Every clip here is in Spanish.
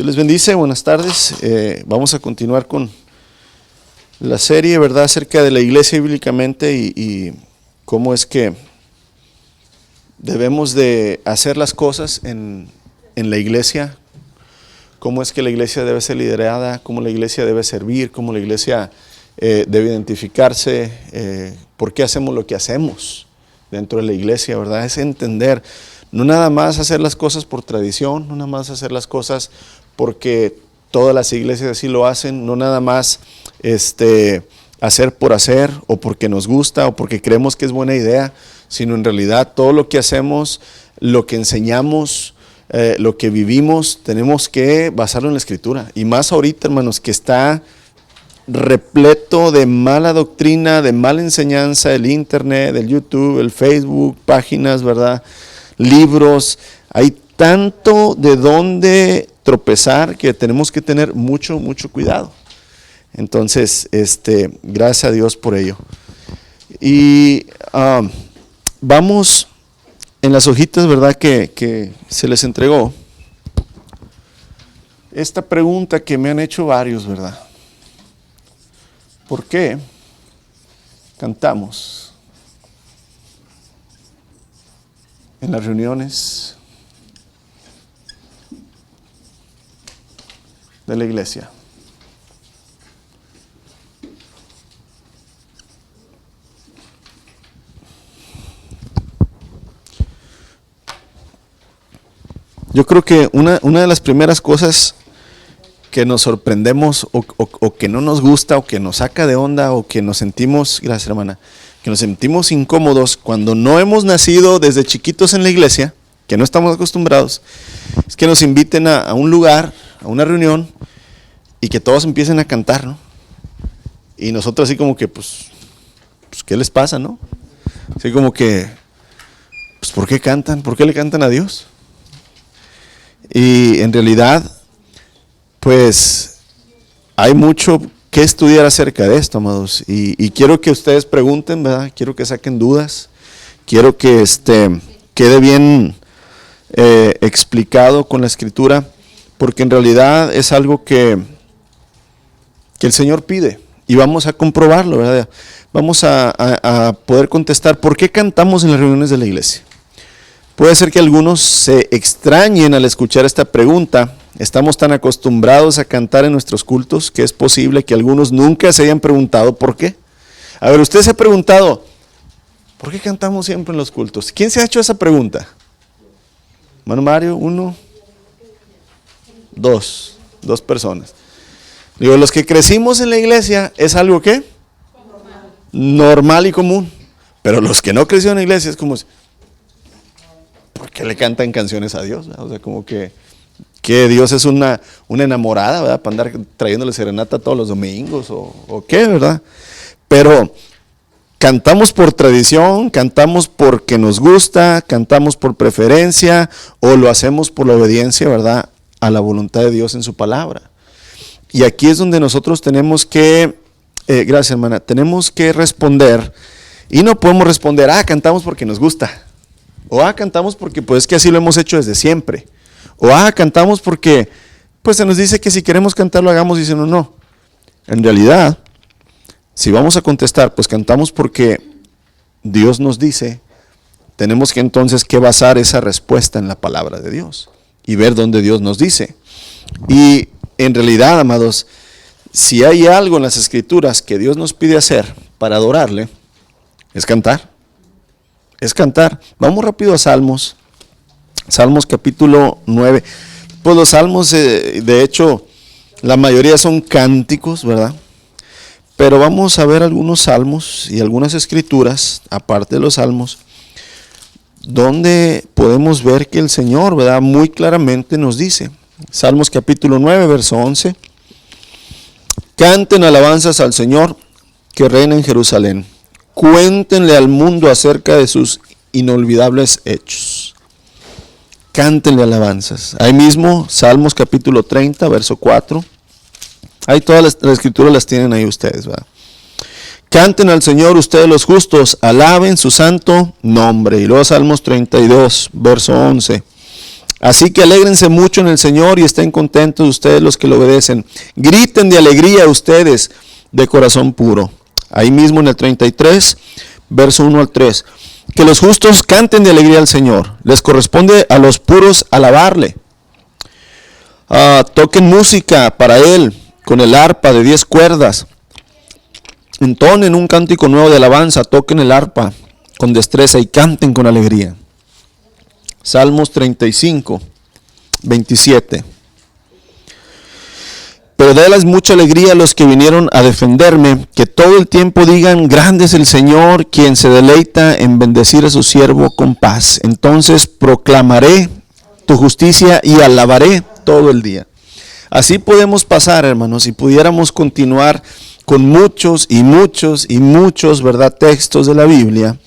Dios les bendice, buenas tardes. Vamos a continuar con la serie, ¿verdad?, acerca de la iglesia bíblicamente y cómo es que debemos de hacer las cosas en la iglesia, cómo es que la iglesia debe ser liderada, cómo la iglesia debe servir, cómo la iglesia debe identificarse, por qué hacemos lo que hacemos dentro de la iglesia, ¿verdad? Es entender, no nada más hacer las cosas por tradición, no nada más hacer las cosas porque todas las iglesias así lo hacen, no nada más hacer por hacer o porque nos gusta o porque creemos que es buena idea, sino en realidad todo lo que hacemos, lo que enseñamos, lo que vivimos, tenemos que basarlo en la Escritura. Y más ahorita, hermanos, que está repleto de mala doctrina, de mala enseñanza, el internet, el YouTube, el Facebook, páginas, ¿verdad?, libros. Hay tanto de dónde tropezar que tenemos que tener mucho cuidado. Entonces, gracias a Dios por ello. Y vamos en las hojitas, ¿verdad?, que se les entregó. Esta pregunta que me han hecho varios, ¿verdad? ¿Por qué cantamos en las reuniones de la iglesia? Yo creo que una de las primeras cosas que nos sorprendemos o que no nos gusta o que nos saca de onda o que nos sentimos, gracias hermana, que nos sentimos incómodos cuando no hemos nacido desde chiquitos en la iglesia, que no estamos acostumbrados, es que nos inviten a un lugar, a una reunión y que todos empiecen a cantar, ¿no? Y nosotros así como que, pues ¿qué les pasa, no? Así como que, pues ¿por qué cantan? ¿Por qué le cantan a Dios? Y en realidad, pues hay mucho que estudiar acerca de esto, amados, y quiero que ustedes pregunten, ¿verdad? Quiero que saquen dudas, quiero que quede bien explicado con la Escritura, porque en realidad es algo que el Señor pide, y vamos a comprobarlo, ¿verdad? Vamos a poder contestar por qué cantamos en las reuniones de la iglesia. Puede ser que algunos se extrañen al escuchar esta pregunta. Estamos tan acostumbrados a cantar en nuestros cultos que es posible que algunos nunca se hayan preguntado por qué. A ver, usted se ha preguntado, ¿por qué cantamos siempre en los cultos? ¿Quién se ha hecho esa pregunta? Hermano Mario, uno, dos personas. Digo, los que crecimos en la iglesia es algo ¿qué? Normal y común. Pero los que no crecieron en la iglesia es como, ¿por qué le cantan canciones a Dios? O sea, como que Dios es una enamorada, ¿verdad? Para andar trayéndole serenata todos los domingos o qué, ¿verdad? Pero cantamos por tradición, cantamos porque nos gusta, cantamos por preferencia o lo hacemos por la obediencia, ¿verdad?, a la voluntad de Dios en su palabra. Y aquí es donde nosotros tenemos que, gracias hermana, tenemos que responder y no podemos responder, cantamos porque nos gusta. O cantamos porque pues es que así lo hemos hecho desde siempre. O cantamos porque pues se nos dice que si queremos cantar lo hagamos y si no, no. En realidad, si vamos a contestar, pues cantamos porque Dios nos dice, tenemos que entonces que basar esa respuesta en la palabra de Dios y ver dónde Dios nos dice. Y en realidad, amados, si hay algo en las Escrituras que Dios nos pide hacer para adorarle, es cantar. Es cantar. Vamos rápido a Salmos. Salmos capítulo 9. Pues los salmos, de hecho, la mayoría son cánticos, ¿verdad? Pero vamos a ver algunos salmos y algunas escrituras, aparte de los salmos, donde podemos ver que el Señor, ¿verdad?, muy claramente nos dice. Salmos capítulo 9, verso 11. Canten alabanzas al Señor que reina en Jerusalén. Cuéntenle al mundo acerca de sus inolvidables hechos. Cántenle alabanzas. Ahí mismo, Salmos capítulo 30, verso 4. Ahí todas las escrituras las tienen ahí ustedes, ¿verdad? Canten al Señor ustedes los justos, alaben su santo nombre. Y luego Salmos 32, verso 11. Así que alégrense mucho en el Señor y estén contentos ustedes los que lo obedecen. Griten de alegría ustedes de corazón puro. Ahí mismo en el 33, verso 1 al 3. Que los justos canten de alegría al Señor. Les corresponde a los puros alabarle. Toquen música para Él con el arpa de 10 cuerdas. Entonen un cántico nuevo de alabanza. Toquen el arpa con destreza y canten con alegría. Salmos 35, 27. Pero déles mucha alegría a los que vinieron a defenderme, que todo el tiempo digan, grande es el Señor, quien se deleita en bendecir a su siervo con paz. Entonces proclamaré tu justicia y alabaré todo el día. Así podemos pasar, hermanos, si pudiéramos continuar con muchos, ¿verdad?, textos de la Biblia,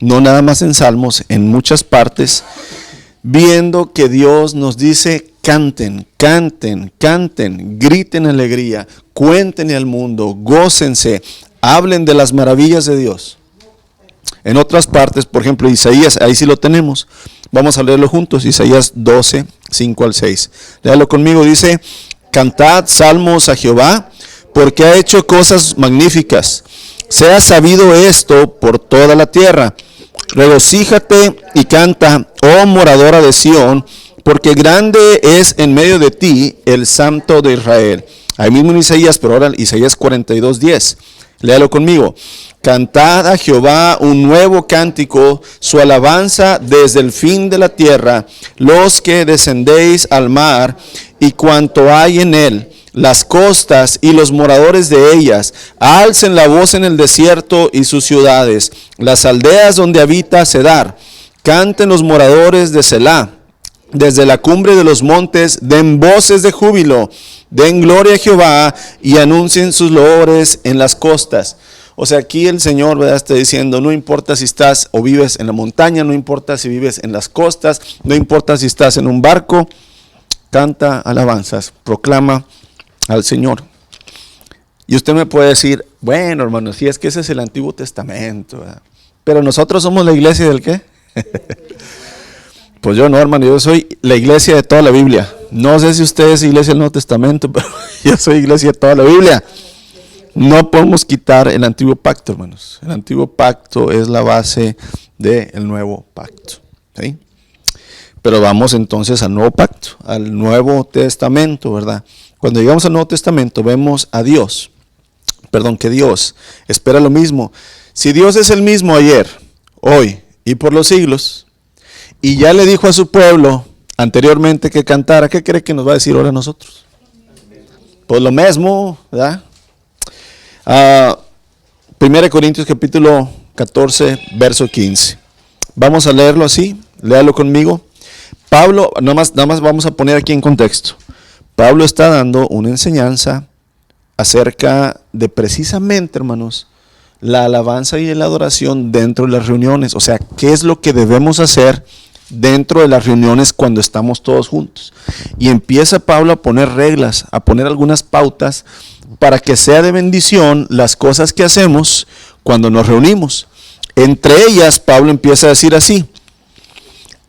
no nada más en Salmos, en muchas partes, viendo que Dios nos dice, canten, canten, canten, griten alegría, cuéntenle al mundo, gócense, hablen de las maravillas de Dios. En otras partes, por ejemplo, Isaías, ahí sí lo tenemos. Vamos a leerlo juntos, Isaías 12, 5 al 6. Léalo conmigo, dice, cantad salmos a Jehová, porque ha hecho cosas magníficas. Sea sabido esto por toda la tierra. Regocíjate y canta, oh moradora de Sión, porque grande es en medio de ti el Santo de Israel. Ahí mismo en Isaías, pero ahora Isaías 42, 10. Léalo conmigo. Cantad a Jehová un nuevo cántico, su alabanza desde el fin de la tierra, los que descendéis al mar y cuanto hay en él, las costas y los moradores de ellas. Alcen la voz en el desierto y sus ciudades, las aldeas donde habita Cedar. Canten los moradores de Selá. Desde la cumbre de los montes den voces de júbilo, den gloria a Jehová y anuncien sus loores en las costas. O sea, aquí el Señor, ¿verdad?, está diciendo, no importa si estás o vives en la montaña, no importa si vives en las costas, no importa si estás en un barco, canta alabanzas, proclama al Señor. Y usted me puede decir, bueno, hermano, si es que ese es el Antiguo Testamento, ¿verdad? Pero nosotros somos la iglesia del ¿qué? Pues yo no, hermano, yo soy la iglesia de toda la Biblia. No sé si usted es iglesia del Nuevo Testamento, pero yo soy iglesia de toda la Biblia. No podemos quitar el antiguo pacto, hermanos. El antiguo pacto es la base del nuevo pacto, ¿sí? Pero vamos entonces al nuevo pacto, al Nuevo Testamento, ¿verdad? Cuando llegamos al Nuevo Testamento vemos a Dios, que Dios espera lo mismo. Si Dios es el mismo ayer, hoy y por los siglos, y ya le dijo a su pueblo anteriormente que cantara, ¿qué cree que nos va a decir ahora a nosotros? Pues lo mismo, ¿verdad? 1 Corintios capítulo 14, verso 15. Vamos a leerlo así, léalo conmigo. Pablo, nada más vamos a poner aquí en contexto. Pablo está dando una enseñanza acerca de precisamente, hermanos, la alabanza y la adoración dentro de las reuniones. O sea, ¿qué es lo que debemos hacer dentro de las reuniones cuando estamos todos juntos? Y empieza Pablo a poner reglas, a poner algunas pautas para que sea de bendición las cosas que hacemos cuando nos reunimos. Entre ellas, Pablo empieza a decir así: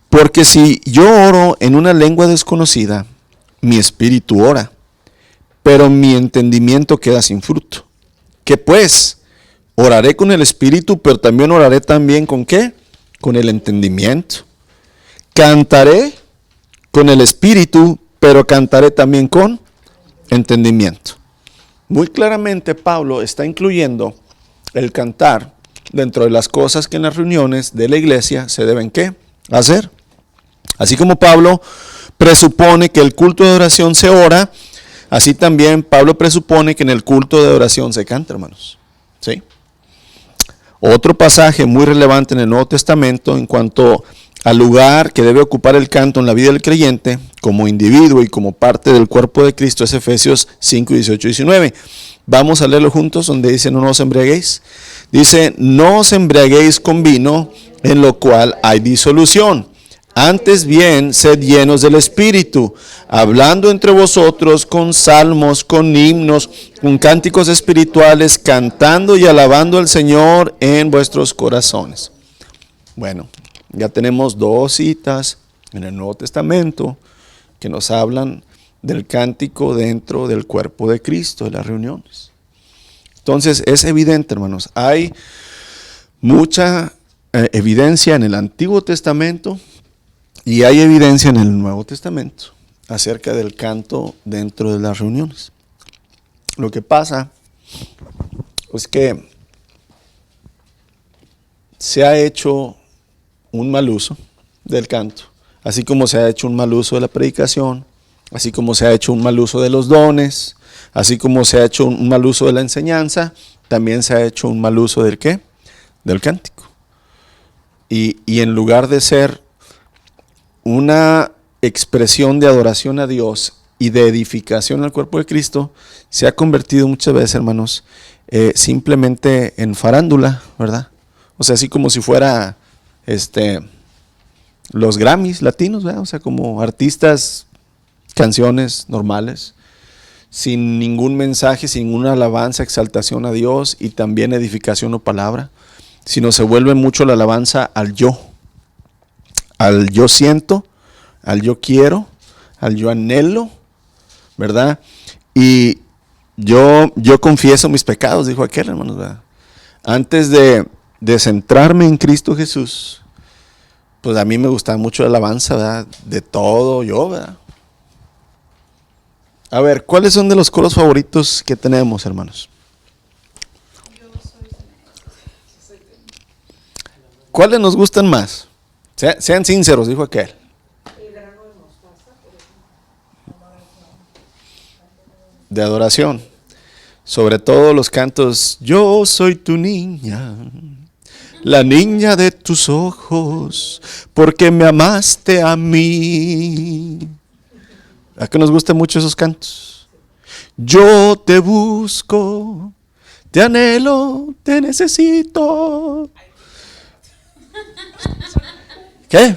porque si yo oro en una lengua desconocida, mi espíritu ora, pero mi entendimiento queda sin fruto. ¿Qué pues? Oraré con el espíritu, pero también oraré también ¿con qué? Con el entendimiento. Cantaré con el espíritu, pero cantaré también con entendimiento. Muy claramente Pablo está incluyendo el cantar dentro de las cosas que en las reuniones de la iglesia se deben ¿qué? Hacer. Así como Pablo presupone que el culto de oración se ora, así también Pablo presupone que en el culto de oración se canta, hermanos. ¿Sí? Otro pasaje muy relevante en el Nuevo Testamento en cuanto al lugar que debe ocupar el canto en la vida del creyente como individuo y como parte del cuerpo de Cristo es Efesios 5, 18 y 19. Vamos a leerlo juntos, donde dice: no os embriaguéis. Dice: no os embriaguéis con vino, en lo cual hay disolución. Antes bien, sed llenos del Espíritu, hablando entre vosotros con salmos, con himnos, con cánticos espirituales, cantando y alabando al Señor en vuestros corazones. Bueno, ya tenemos dos citas en el Nuevo Testamento que nos hablan del cántico dentro del cuerpo de Cristo, de las reuniones. Entonces es evidente, hermanos, hay mucha evidencia en el Antiguo Testamento y hay evidencia en el Nuevo Testamento acerca del canto dentro de las reuniones. Lo que pasa es que se ha hecho un mal uso del canto, así como se ha hecho un mal uso de la predicación, así como se ha hecho un mal uso de los dones, así como se ha hecho un mal uso de la enseñanza, también se ha hecho un mal uso del ¿qué? Del cántico. Y en lugar de ser una expresión de adoración a Dios y de edificación al cuerpo de Cristo, se ha convertido muchas veces, hermanos, simplemente en farándula, ¿verdad? O sea, así como si fuera los Grammys latinos, ¿verdad? O sea, como artistas, canciones normales, sin ningún mensaje, sin ninguna alabanza, exaltación a Dios y también edificación o palabra, sino se vuelve mucho la alabanza al yo siento, al yo quiero, al yo anhelo, ¿verdad? Y yo confieso mis pecados, dijo aquel, hermanos, ¿verdad? Antes de centrarme en Cristo Jesús, pues a mí me gustaba mucho la alabanza, ¿verdad? De todo yo, ¿verdad? A ver, ¿cuáles son de los coros favoritos que tenemos, hermanos? ¿Cuáles nos gustan más? Sean sinceros, dijo aquel. De adoración. Sobre todo los cantos, yo soy tu niña, la niña de tus ojos, porque me amaste a mí. ¿A qué nos gustan mucho esos cantos? Yo te busco, te anhelo, te necesito. ¿Qué?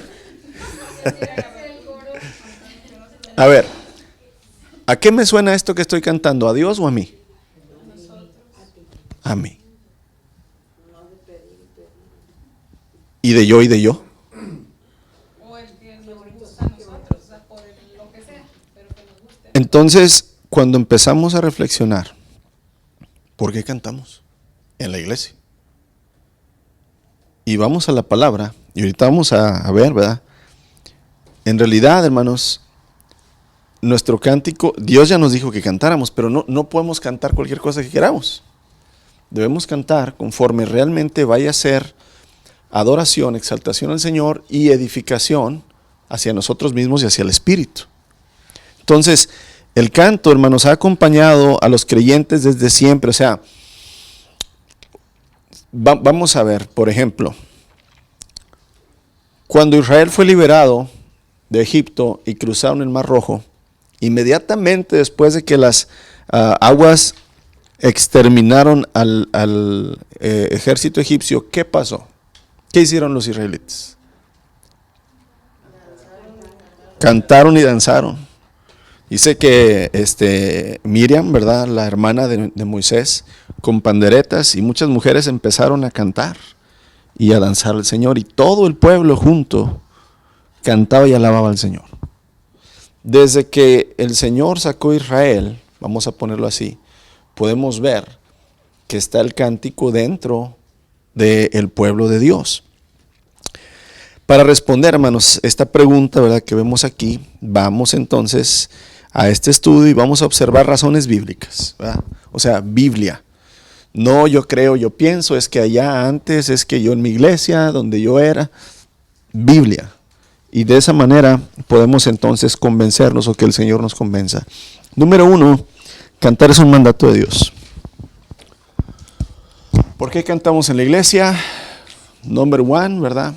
A ver, ¿a qué me suena esto que estoy cantando? ¿A Dios o a mí? A mí. ¿Y de yo y de yo? Entonces, cuando empezamos a reflexionar, ¿por qué cantamos en la iglesia? Y vamos a la palabra, y ahorita vamos a ver, ¿verdad? En realidad, hermanos, nuestro cántico, Dios ya nos dijo que cantáramos, pero no podemos cantar cualquier cosa que queramos. Debemos cantar conforme realmente vaya a ser adoración, exaltación al Señor y edificación hacia nosotros mismos y hacia el Espíritu. Entonces, el canto, hermanos, ha acompañado a los creyentes desde siempre. O sea, vamos a ver, por ejemplo, cuando Israel fue liberado de Egipto y cruzaron el Mar Rojo, inmediatamente después de que las aguas exterminaron al ejército egipcio, ¿qué pasó? ¿Qué hicieron los israelitas? Cantaron y danzaron. Dice que Miriam, ¿verdad?, la hermana de Moisés, con panderetas, y muchas mujeres empezaron a cantar y a danzar al Señor, y todo el pueblo junto cantaba y alababa al Señor. Desde que el Señor sacó a Israel, vamos a ponerlo así, podemos ver que está el cántico dentro del pueblo de Dios. Para responder, hermanos, esta pregunta, ¿verdad?, que vemos aquí, vamos entonces a este estudio y vamos a observar razones bíblicas, ¿verdad? O sea, Biblia. No yo creo, yo pienso, es que allá antes, es que yo en mi iglesia, donde yo era, Biblia. Y de esa manera podemos entonces convencernos o que el Señor nos convenza. Número 1, cantar es un mandato de Dios. ¿Por qué cantamos en la iglesia? Number 1, ¿verdad?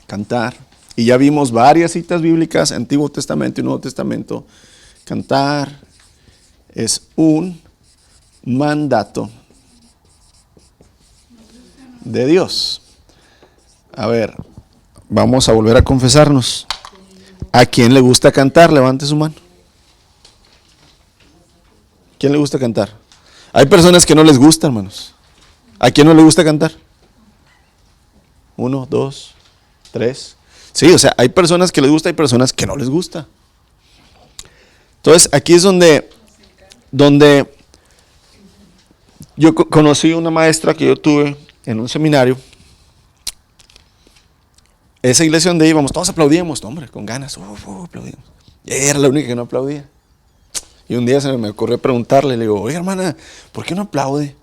Cantar. Y ya vimos varias citas bíblicas, Antiguo Testamento y Nuevo Testamento. Cantar es un mandato de Dios. A ver, vamos a volver a confesarnos. ¿A quién le gusta cantar? Levante su mano. ¿Quién le gusta cantar? Hay personas que no les gusta, hermanos. ¿A quién no le gusta cantar? 1, 2, 3. Sí, o sea, hay personas que les gusta, hay personas que no les gusta. Entonces, aquí es donde yo conocí una maestra que yo tuve en un seminario. Esa iglesia donde íbamos, todos aplaudíamos, hombre, con ganas, aplaudíamos. Y ella era la única que no aplaudía. Y un día se me ocurrió preguntarle, le digo, oye hermana, ¿por qué no aplaude?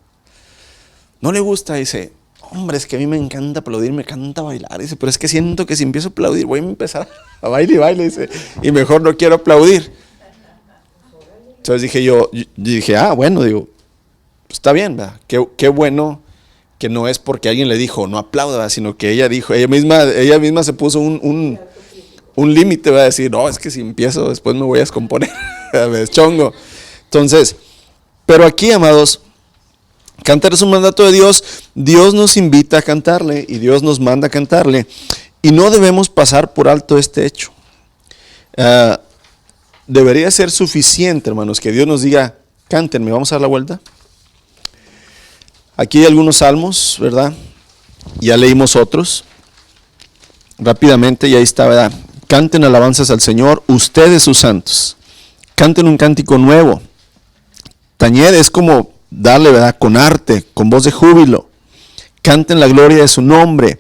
¿No le gusta? Dice, hombre, es que a mí me encanta aplaudir, me encanta bailar. Dice, pero es que siento que si empiezo a aplaudir voy a empezar a bailar y bailar, dice, y mejor no quiero aplaudir. Entonces dije, bueno, digo, está bien, ¿verdad? Qué bueno que no es porque alguien le dijo no aplauda, ¿verdad? Sino que ella dijo, ella misma se puso un límite, va a decir, no, es que si empiezo después me voy a descomponer, me deschongo. Entonces, pero aquí, amados, cantar es un mandato de Dios. Dios nos invita a cantarle y Dios nos manda a cantarle. Y no debemos pasar por alto este hecho. Debería ser suficiente, hermanos, que Dios nos diga, cántenme, vamos a dar la vuelta. Aquí hay algunos salmos, ¿verdad? Ya leímos otros. Rápidamente, y ahí está, ¿verdad? Canten alabanzas al Señor, ustedes sus santos. Canten un cántico nuevo. Tañed es como darle, ¿verdad? Con arte, con voz de júbilo. Canten la gloria de su nombre.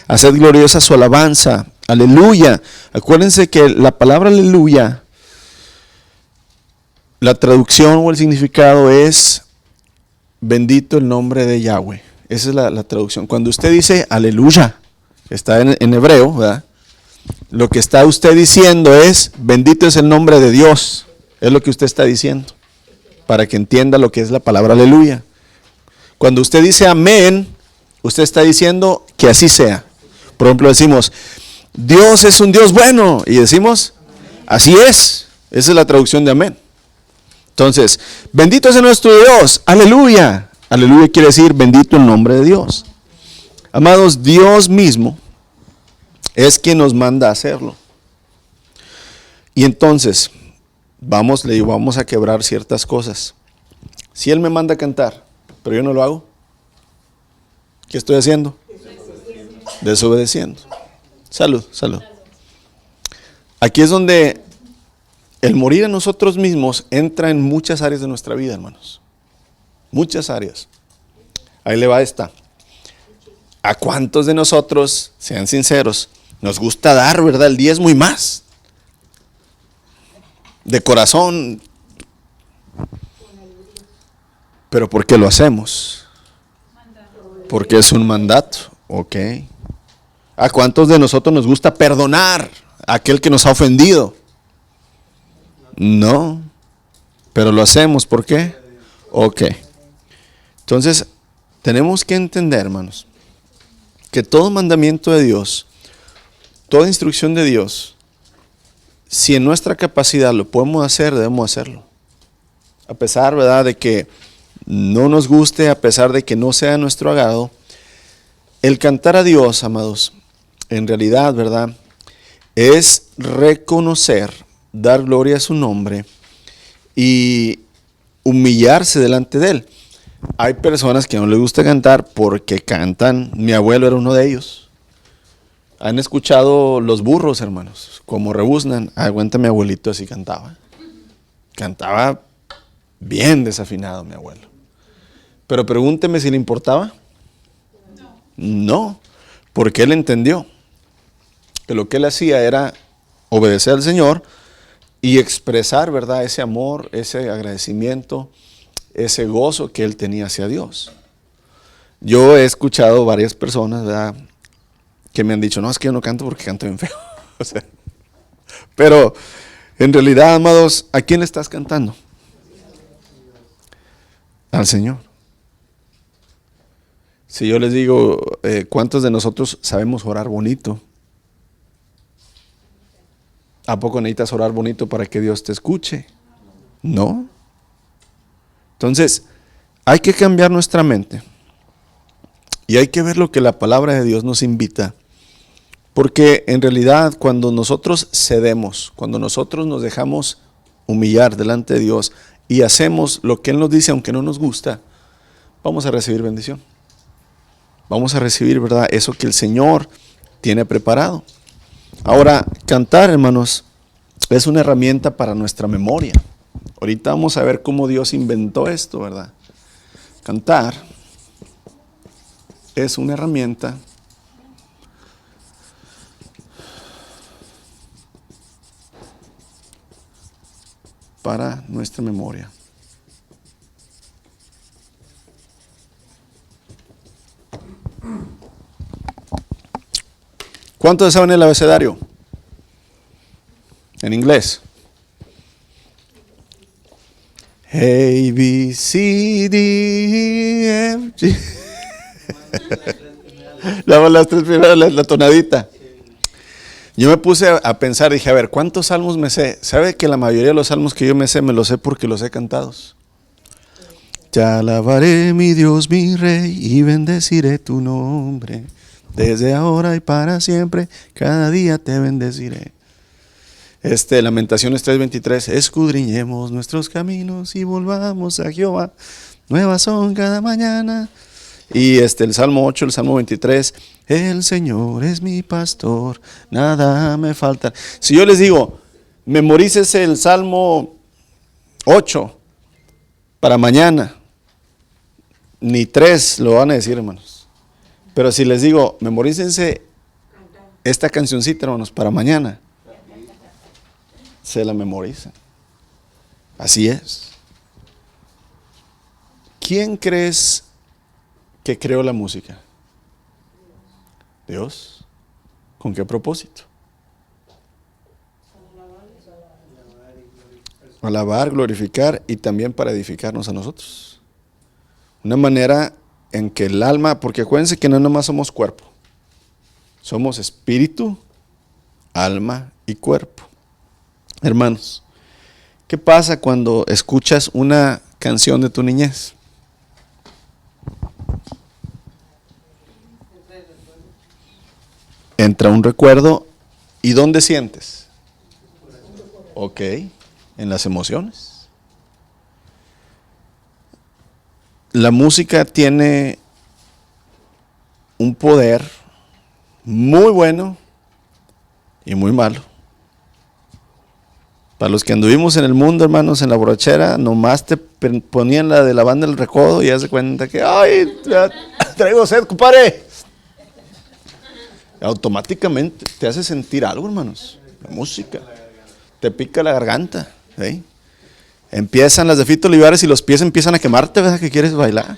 Haced gloriosa su alabanza. Aleluya. Acuérdense que la palabra aleluya, la traducción o el significado es bendito el nombre de Yahweh. Esa es la traducción. Cuando usted dice aleluya, está en hebreo, ¿verdad? Lo que está usted diciendo es bendito es el nombre de Dios. Es lo que usted está diciendo. Para que entienda lo que es la palabra aleluya. Cuando usted dice amén, usted está diciendo que así sea. Por ejemplo, decimos, Dios es un Dios bueno. Y decimos, así es. Esa es la traducción de amén. Entonces, bendito es nuestro Dios, aleluya. Aleluya quiere decir bendito el nombre de Dios. Amados, Dios mismo es quien nos manda a hacerlo. Y entonces, vamos a quebrar ciertas cosas. Si Él me manda a cantar, pero yo no lo hago, ¿qué estoy haciendo? Desobedeciendo. Salud, salud. Aquí es donde el morir en nosotros mismos entra en muchas áreas de nuestra vida, hermanos. Muchas áreas. Ahí le va esta. ¿A cuántos de nosotros, sean sinceros, nos gusta dar, verdad, el diezmo y más? De corazón. ¿Pero por qué lo hacemos? Porque es un mandato. Ok. ¿A cuántos de nosotros nos gusta perdonar a aquel que nos ha ofendido? No, pero lo hacemos, ¿por qué? Ok. Entonces, tenemos que entender, hermanos, que todo mandamiento de Dios, toda instrucción de Dios, si en nuestra capacidad lo podemos hacer, debemos hacerlo. A pesar, ¿verdad?, de que no nos guste, a pesar de que no sea nuestro agrado, el cantar a Dios, amados, en realidad, ¿verdad?, es reconocer, dar gloria a su nombre y humillarse delante de Él. Hay personas que no les gusta cantar porque cantan. Mi abuelo era uno de ellos. ¿Han escuchado los burros, hermanos? Como rebuznan. Aguanta, mi abuelito así cantaba. Cantaba bien desafinado mi abuelo. Pero pregúnteme si le importaba. No, porque él entendió que lo que él hacía era obedecer al Señor y expresar, ¿verdad?, ese amor, ese agradecimiento, ese gozo que él tenía hacia Dios. Yo he escuchado varias personas, ¿verdad?, que me han dicho, no, es que yo no canto porque canto bien feo. O sea, pero en realidad, amados, ¿a quién le estás cantando? Al Señor. Si yo les digo, ¿cuántos de nosotros sabemos orar bonito? ¿A poco necesitas orar bonito para que Dios te escuche? No. Entonces, hay que cambiar nuestra mente. Y hay que ver lo que la palabra de Dios nos invita. Porque en realidad cuando nosotros cedemos, cuando nosotros nos dejamos humillar delante de Dios y hacemos lo que Él nos dice aunque no nos gusta, vamos a recibir bendición. Vamos a recibir, ¿verdad?, eso que el Señor tiene preparado. Ahora, cantar, hermanos, es una herramienta para nuestra memoria. Ahorita vamos a ver cómo Dios inventó esto, ¿verdad? Cantar es una herramienta para nuestra memoria. ¿Cuántos saben el abecedario? En inglés. A, B, C, D, E, F, G. Las tres primeras, la tonadita. Yo me puse a pensar, dije, a ver, ¿cuántos salmos me sé? ¿Sabe que la mayoría de los salmos que yo me sé los sé porque los he cantados? Te alabaré, mi Dios, mi Rey, y bendeciré tu nombre. Desde ahora y para siempre, cada día te bendeciré. Lamentaciones 3:23, escudriñemos nuestros caminos y volvamos a Jehová. Nuevas son cada mañana. Y el Salmo 8, el Salmo 23, el Señor es mi pastor, nada me falta. Si yo les digo, memorícese el Salmo 8 para mañana, ni 3 lo van a decir, hermanos. Pero si les digo, memorícense esta cancioncita, hermanos, para mañana, se la memorizan. Así es. ¿Quién crees que creó la música? Dios. ¿Con qué propósito? Alabar, glorificar y también para edificarnos a nosotros. Una manera en que el alma, porque acuérdense que no nomás somos cuerpo, somos espíritu, alma y cuerpo. Hermanos, ¿qué pasa cuando escuchas una canción de tu niñez? Entra un recuerdo. ¿Y dónde sientes? Ok, en las emociones. La música tiene un poder muy bueno y muy malo. Para los que anduvimos en el mundo, hermanos, en la borrachera, nomás te ponían la de la banda del recodo y ya se cuenta que, ¡ay, traigo sed, compadre! Automáticamente te hace sentir algo, hermanos. La música te pica la garganta, ¿sí? Empiezan las de Fito Olivares y los pies empiezan a quemarte, ¿verdad? Que quieres bailar.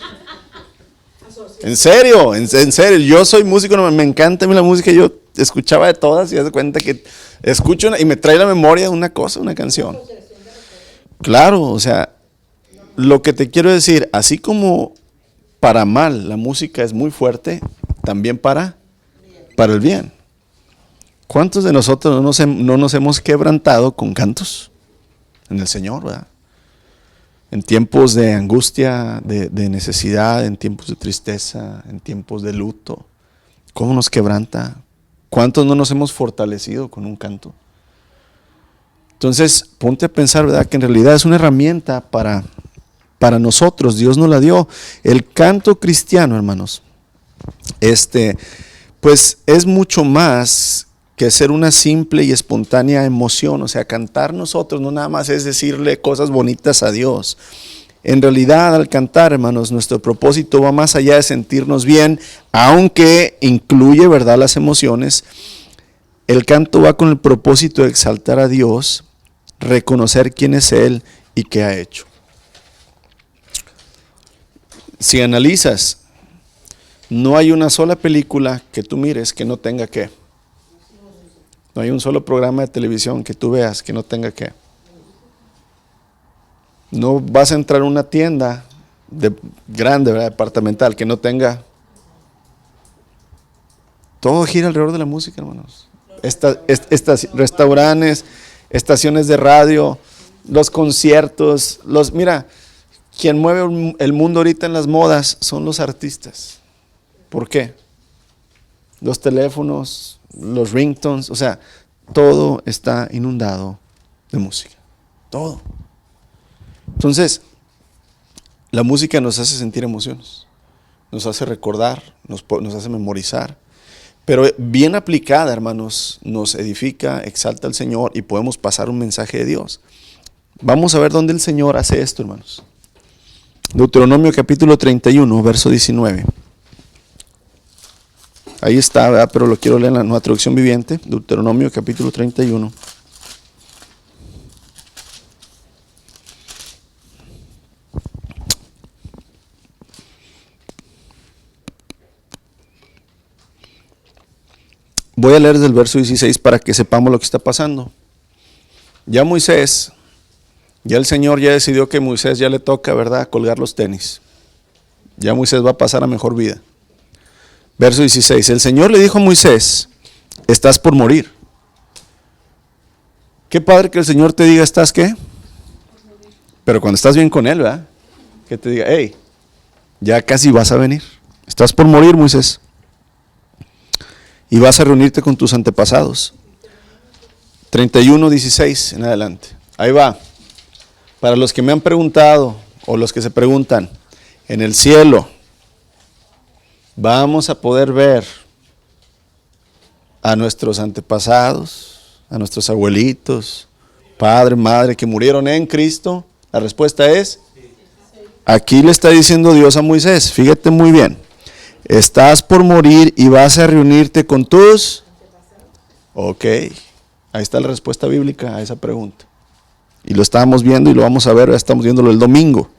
En serio, en serio. Yo soy músico, me encanta a mí la música. Yo escuchaba de todas y ya se cuenta que escucho y me trae la memoria una cosa, una canción. Claro, o sea, lo que te quiero decir, así como para mal la música es muy fuerte, también para el bien. ¿Cuántos de nosotros no nos hemos quebrantado con cantos en el Señor, verdad? En tiempos de angustia, de necesidad, en tiempos de tristeza, en tiempos de luto. ¿Cómo nos quebranta? ¿Cuántos no nos hemos fortalecido con un canto? Entonces, ponte a pensar, ¿verdad? Que en realidad es una herramienta para nosotros. Dios nos la dio. El canto cristiano, hermanos, pues es mucho más que ser una simple y espontánea emoción. O sea, cantar nosotros no nada más es decirle cosas bonitas a Dios. En realidad, al cantar, hermanos, nuestro propósito va más allá de sentirnos bien, aunque incluye, ¿verdad?, las emociones. El canto va con el propósito de exaltar a Dios, reconocer quién es Él y qué ha hecho. Si analizas, no hay una sola película que tú mires que no tenga qué. No hay un solo programa de televisión que tú veas que no tenga qué. No vas a entrar a una tienda grande, ¿verdad?, departamental, que no tenga. Todo gira alrededor de la música, hermanos. Restaurantes, estaciones de radio, los conciertos, mira, quien mueve el mundo ahorita en las modas son los artistas. ¿Por qué? Los teléfonos, los ringtones, o sea, todo está inundado de música. Todo. Entonces, la música nos hace sentir emociones, nos hace recordar, nos hace memorizar. Pero bien aplicada, hermanos, nos edifica, exalta al Señor y podemos pasar un mensaje de Dios. Vamos a ver dónde el Señor hace esto, hermanos. Deuteronomio capítulo 31, verso 19. Ahí está, ¿verdad? Pero lo quiero leer en la Nueva Traducción Viviente. Deuteronomio capítulo 31. Voy a leer desde el verso 16 para que sepamos lo que está pasando. Ya Moisés, ya el Señor ya decidió que a Moisés ya le toca, ¿verdad?, colgar los tenis. Ya Moisés va a pasar a mejor vida. Verso 16, el Señor le dijo a Moisés, estás por morir. Qué padre que el Señor te diga, ¿estás qué? Pero cuando estás bien con Él, ¿verdad? Que te diga, hey, ya casi vas a venir. Estás por morir, Moisés. Y vas a reunirte con tus antepasados. 31:16 en adelante. Ahí va. Para los que me han preguntado, o los que se preguntan, en el cielo, vamos a poder ver a nuestros antepasados, a nuestros abuelitos, padre, madre, que murieron en Cristo. La respuesta es, aquí le está diciendo Dios a Moisés, fíjate muy bien. Estás por morir y vas a reunirte con tus... Ok, ahí está la respuesta bíblica a esa pregunta. Y lo estábamos viendo y lo vamos a ver, ya estamos viéndolo el domingo.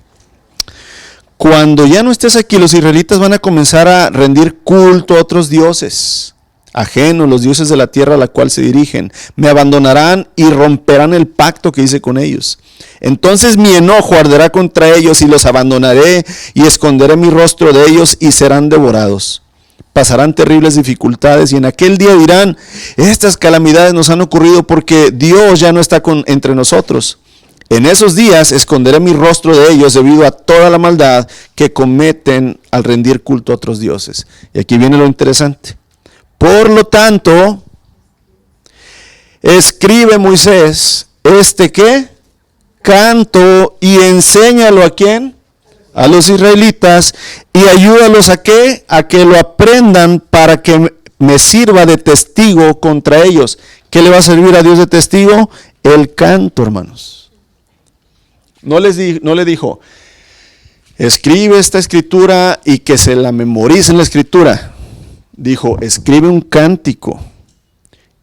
Cuando ya no estés aquí, los israelitas van a comenzar a rendir culto a otros dioses, ajenos, los dioses de la tierra a la cual se dirigen. Me abandonarán y romperán el pacto que hice con ellos. Entonces mi enojo arderá contra ellos y los abandonaré y esconderé mi rostro de ellos y serán devorados. Pasarán terribles dificultades y en aquel día dirán, estas calamidades nos han ocurrido porque Dios ya no está entre nosotros. En esos días esconderé mi rostro de ellos debido a toda la maldad que cometen al rendir culto a otros dioses. Y aquí viene lo interesante. Por lo tanto, escribe Moisés, ¿qué? Canto y enséñalo ¿a quién? A los israelitas y ayúdalos ¿a qué? A que lo aprendan para que me sirva de testigo contra ellos. ¿Qué le va a servir a Dios de testigo? El canto, hermanos. No le dijo, escribe esta escritura y que se la memoricen la escritura. Dijo, escribe un cántico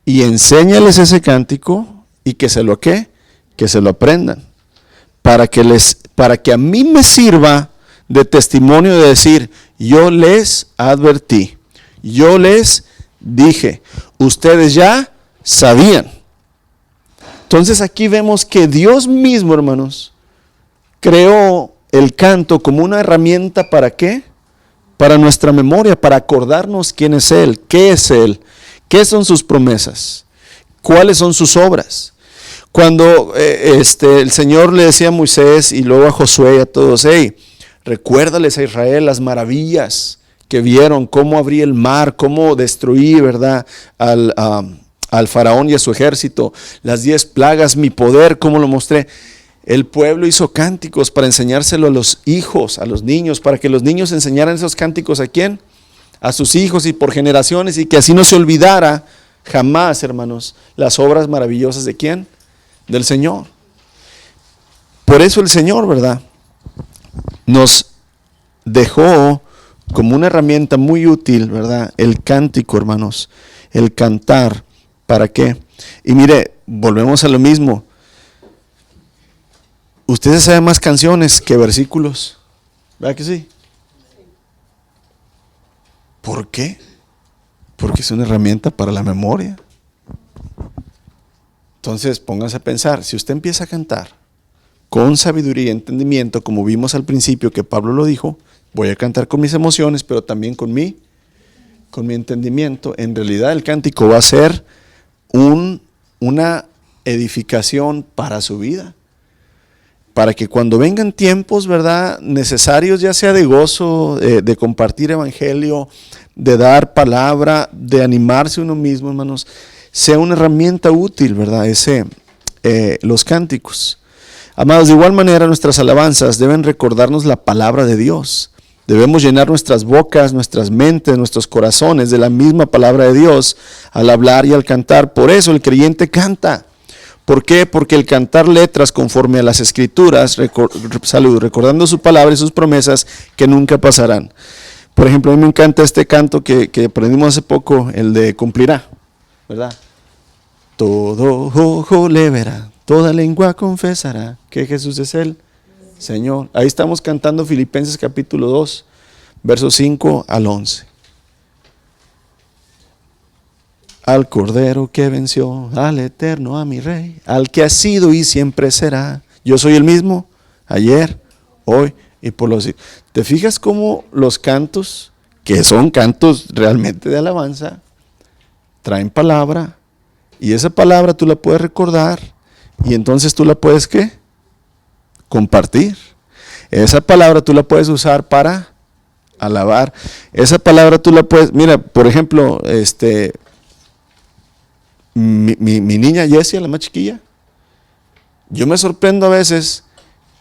y enséñales ese cántico y que se lo ¿qué? Que se lo aprendan. Para que a mí me sirva de testimonio de decir, yo les advertí, yo les dije, ustedes ya sabían. Entonces aquí vemos que Dios mismo, hermanos, creó el canto como una herramienta ¿para qué? Para nuestra memoria, para acordarnos quién es Él, qué es Él, qué son sus promesas, cuáles son sus obras. Cuando el Señor le decía a Moisés y luego a Josué y a todos, hey, recuérdales a Israel las maravillas que vieron, cómo abrí el mar, cómo destruí, ¿verdad?, al faraón y a su ejército, las 10 plagas, mi poder, cómo lo mostré. El pueblo hizo cánticos para enseñárselo a los hijos, a los niños, para que los niños enseñaran esos cánticos ¿a quién? A sus hijos y por generaciones, y que así no se olvidara jamás, hermanos, las obras maravillosas ¿de quién? Del Señor. Por eso el Señor, ¿verdad?, nos dejó como una herramienta muy útil, ¿verdad?, el cántico, hermanos, el cantar. ¿Para qué? Y mire, volvemos a lo mismo. Ustedes saben más canciones que versículos, ¿verdad que sí? ¿Por qué? Porque es una herramienta para la memoria. Entonces, pónganse a pensar, si usted empieza a cantar con sabiduría y entendimiento, como vimos al principio que Pablo lo dijo, voy a cantar con mis emociones, pero también con mi entendimiento. En realidad el cántico va a ser una edificación para su vida, para que cuando vengan tiempos, ¿verdad?, necesarios, ya sea de gozo, de compartir evangelio, de dar palabra, de animarse uno mismo, hermanos, sea una herramienta útil, ¿verdad?, los cánticos. Amados, de igual manera nuestras alabanzas deben recordarnos la palabra de Dios. Debemos llenar nuestras bocas, nuestras mentes, nuestros corazones de la misma palabra de Dios al hablar y al cantar. Por eso el creyente canta. ¿Por qué? Porque el cantar letras conforme a las Escrituras, recordando su palabra y sus promesas que nunca pasarán. Por ejemplo, a mí me encanta este canto que aprendimos hace poco, el de cumplirá, ¿verdad? Todo ojo le verá, toda lengua confesará que Jesús es el Señor. Ahí estamos cantando Filipenses capítulo 2, versos 5 al 11. Al Cordero que venció, al Eterno, a mi Rey, al que ha sido y siempre será. Yo soy el mismo, ayer, hoy y por los siglos. ¿Te fijas cómo los cantos, que son cantos realmente de alabanza, traen palabra? Y esa palabra tú la puedes recordar y entonces tú la puedes, ¿qué? Compartir. Esa palabra tú la puedes usar para alabar. Esa palabra tú la puedes, mira, por ejemplo, mi niña Jessie, la más chiquilla, yo me sorprendo a veces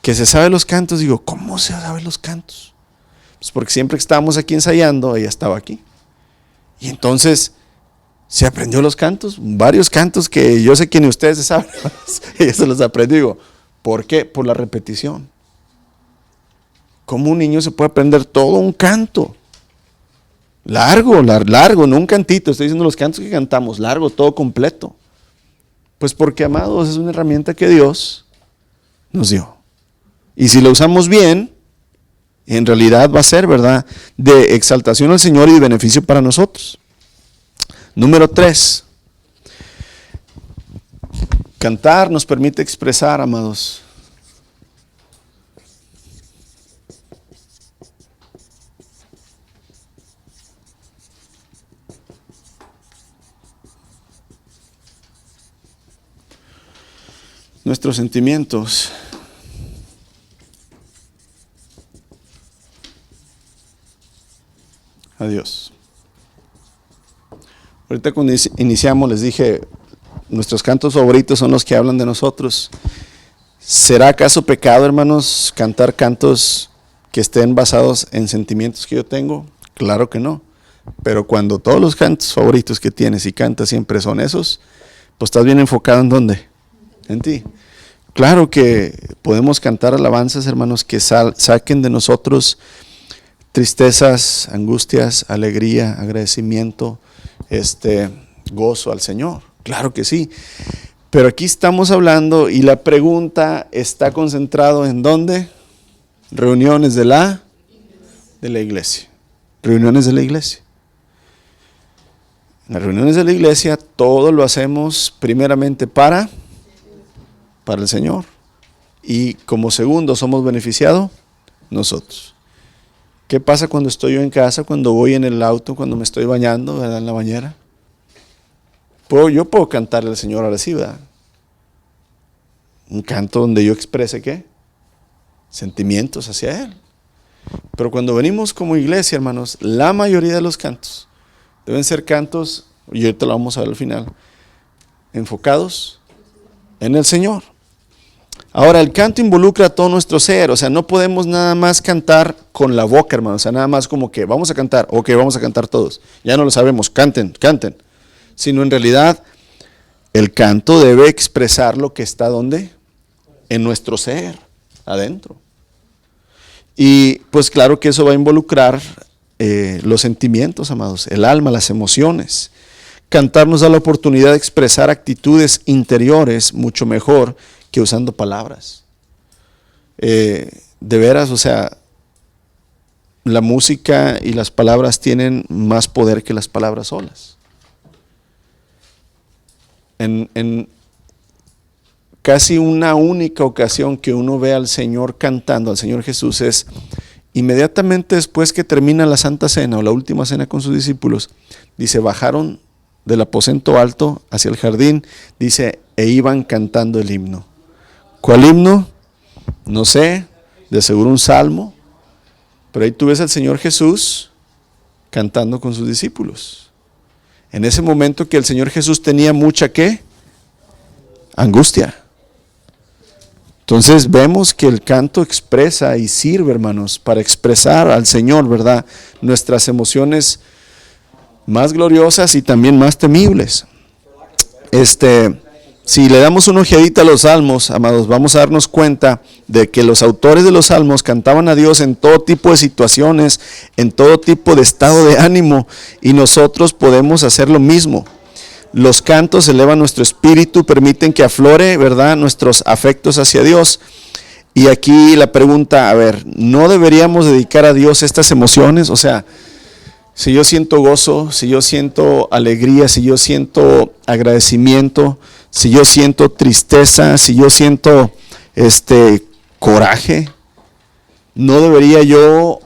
que se sabe los cantos. Digo, ¿cómo se sabe los cantos? Pues porque siempre que estábamos aquí ensayando, ella estaba aquí. Y entonces se aprendió los cantos, varios cantos que yo sé que ni ustedes se saben. Ella se los aprendió. Digo, ¿por qué? Por la repetición. ¿Cómo un niño se puede aprender todo un canto? Largo, no un cantito, estoy diciendo los cantos que cantamos, largo, todo completo. Pues porque, amados, es una herramienta que Dios nos dio. Y si la usamos bien, en realidad va a ser, ¿verdad?, de exaltación al Señor y de beneficio para nosotros. Número 3. Cantar nos permite expresar, amados, nuestros sentimientos. A Dios. Ahorita cuando iniciamos les dije, nuestros cantos favoritos son los que hablan de nosotros. ¿Será acaso pecado, hermanos, cantar cantos que estén basados en sentimientos que yo tengo? Claro que no. Pero cuando todos los cantos favoritos que tienes y cantas siempre son esos, pues estás bien enfocado ¿en dónde? En ti. Claro que podemos cantar alabanzas, hermanos, que saquen de nosotros tristezas, angustias, alegría, agradecimiento, gozo al Señor. Claro que sí. Pero aquí estamos hablando y la pregunta está concentrado ¿en dónde? Reuniones de la iglesia. Reuniones de la iglesia. En las reuniones de la iglesia todo lo hacemos primeramente para el Señor. Y como segundo somos beneficiados nosotros. ¿Qué pasa cuando estoy yo en casa, cuando voy en el auto, cuando me estoy bañando, ¿verdad?, en la bañera? Yo puedo cantarle al Señor ahora sí, ¿verdad? Un canto donde yo exprese, ¿qué? Sentimientos hacia Él. Pero cuando venimos como iglesia, hermanos, la mayoría de los cantos deben ser cantos, y ahorita lo vamos a ver al final, enfocados en el Señor. Ahora, el canto involucra todo nuestro ser, o sea, no podemos nada más cantar con la boca, hermano, o sea, nada más como que vamos a cantar, ok, vamos a cantar todos, ya no lo sabemos, canten, sino en realidad el canto debe expresar lo que está ¿dónde? En nuestro ser, adentro. Y pues claro que eso va a involucrar los sentimientos, amados, el alma, las emociones. Cantar nos da la oportunidad de expresar actitudes interiores mucho mejor que usando palabras. De veras, o sea, la música y las palabras tienen más poder que las palabras solas. En casi una única ocasión que uno ve al Señor cantando, al Señor Jesús, es inmediatamente después que termina la Santa Cena o la última cena con sus discípulos, dice, bajaron del aposento alto hacia el jardín, dice, e iban cantando el himno. ¿Cuál himno? No sé, de seguro un salmo, pero ahí tú ves al Señor Jesús cantando con sus discípulos. En ese momento que el Señor Jesús tenía mucha, ¿qué? Angustia. Entonces vemos que el canto expresa y sirve, hermanos, para expresar al Señor, ¿verdad? Nuestras emociones más gloriosas y también más temibles. Si le damos una ojeadita a los salmos, amados, vamos a darnos cuenta de que los autores de los salmos cantaban a Dios en todo tipo de situaciones, en todo tipo de estado de ánimo, y nosotros podemos hacer lo mismo. Los cantos elevan nuestro espíritu, permiten que aflore, ¿verdad?, nuestros afectos hacia Dios. Y aquí la pregunta, a ver, ¿no deberíamos dedicar a Dios estas emociones? O sea, si yo siento gozo, si yo siento alegría, si yo siento agradecimiento, si yo siento tristeza, si yo siento coraje, ¿no debería yo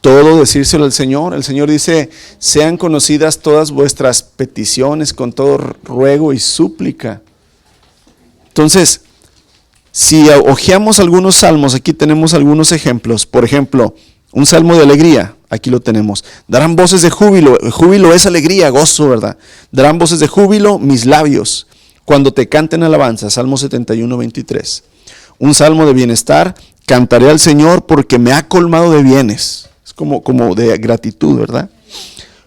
todo decírselo al Señor? El Señor dice, sean conocidas todas vuestras peticiones con todo ruego y súplica. Entonces, si hojeamos algunos salmos, aquí tenemos algunos ejemplos. Por ejemplo, un salmo de alegría, aquí lo tenemos. Darán voces de júbilo, júbilo es alegría, gozo, ¿verdad? Darán voces de júbilo mis labios, cuando te canten alabanza, Salmo 71, 23. Un salmo de bienestar, cantaré al Señor porque me ha colmado de bienes. Es como de gratitud, ¿verdad?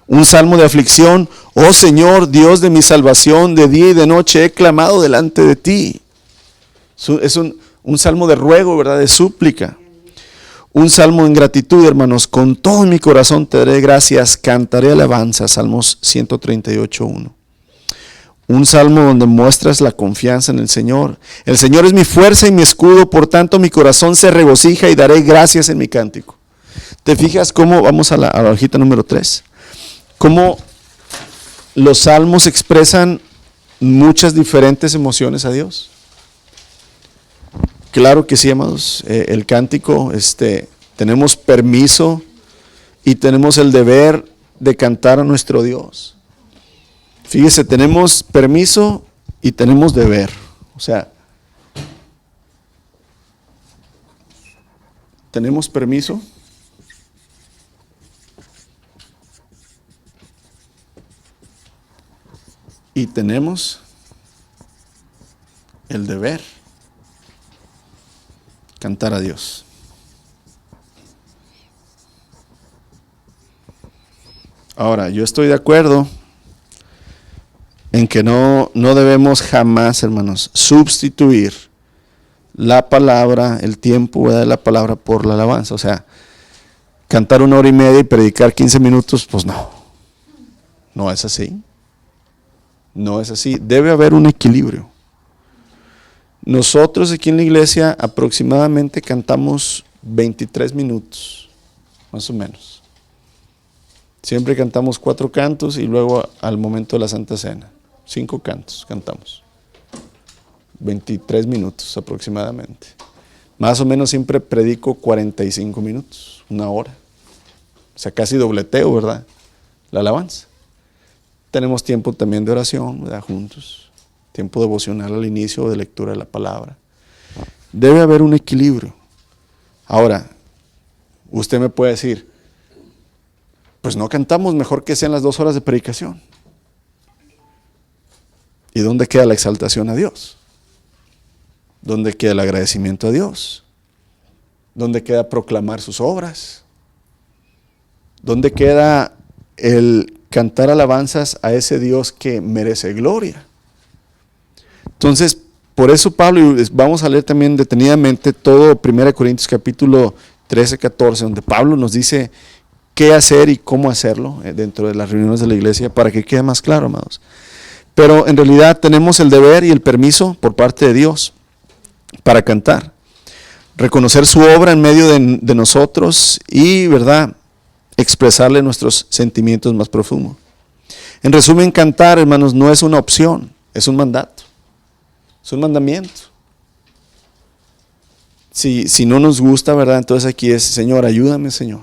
Un salmo de aflicción, oh Señor, Dios de mi salvación, de día y de noche he clamado delante de ti. Es un salmo de ruego, ¿verdad? De súplica. Un salmo en gratitud, hermanos, con todo mi corazón te daré gracias, cantaré alabanza, Salmos 138, 1. Un salmo donde muestras la confianza en el Señor. El Señor es mi fuerza y mi escudo, por tanto mi corazón se regocija y daré gracias en mi cántico. ¿Te fijas cómo, vamos a la hojita número 3, cómo los salmos expresan muchas diferentes emociones a Dios? Claro que sí, amados. El cántico, tenemos permiso y tenemos el deber de cantar a nuestro Dios. Fíjese, tenemos permiso y tenemos deber. O sea, tenemos permiso y tenemos el deber cantar a Dios. Ahora, yo estoy de acuerdo en que no debemos jamás, hermanos, sustituir la palabra, el tiempo de la palabra por la alabanza. O sea, cantar 1 hora y media y predicar 15 minutos, pues no es así. No es así. Debe haber un equilibrio. Nosotros aquí en la iglesia aproximadamente cantamos 23 minutos, más o menos. Siempre cantamos 4 cantos y luego al momento de la Santa Cena, 5 cantos cantamos. 23 minutos aproximadamente. Más o menos siempre predico 45 minutos, 1 hora. O sea, casi dobleteo, ¿verdad? La alabanza. Tenemos tiempo también de oración, ¿verdad? Juntos. Tiempo devocional al inicio de lectura de la palabra. Debe haber un equilibrio. Ahora, usted me puede decir, pues no cantamos, mejor que sean las 2 horas de predicación. ¿Y dónde queda la exaltación a Dios? ¿Dónde queda el agradecimiento a Dios? ¿Dónde queda proclamar sus obras? ¿Dónde queda el cantar alabanzas a ese Dios que merece gloria? Entonces, por eso Pablo, y vamos a leer también detenidamente todo 1 Corintios capítulo 13, 14, donde Pablo nos dice qué hacer y cómo hacerlo dentro de las reuniones de la iglesia para que quede más claro, amados. Pero en realidad tenemos el deber y el permiso por parte de Dios para cantar, reconocer su obra en medio de nosotros y, ¿verdad?, expresarle nuestros sentimientos más profundos. En resumen, cantar, hermanos, no es una opción, es un mandato, es un mandamiento. Si no nos gusta, ¿verdad?, entonces aquí es, Señor, ayúdame, Señor.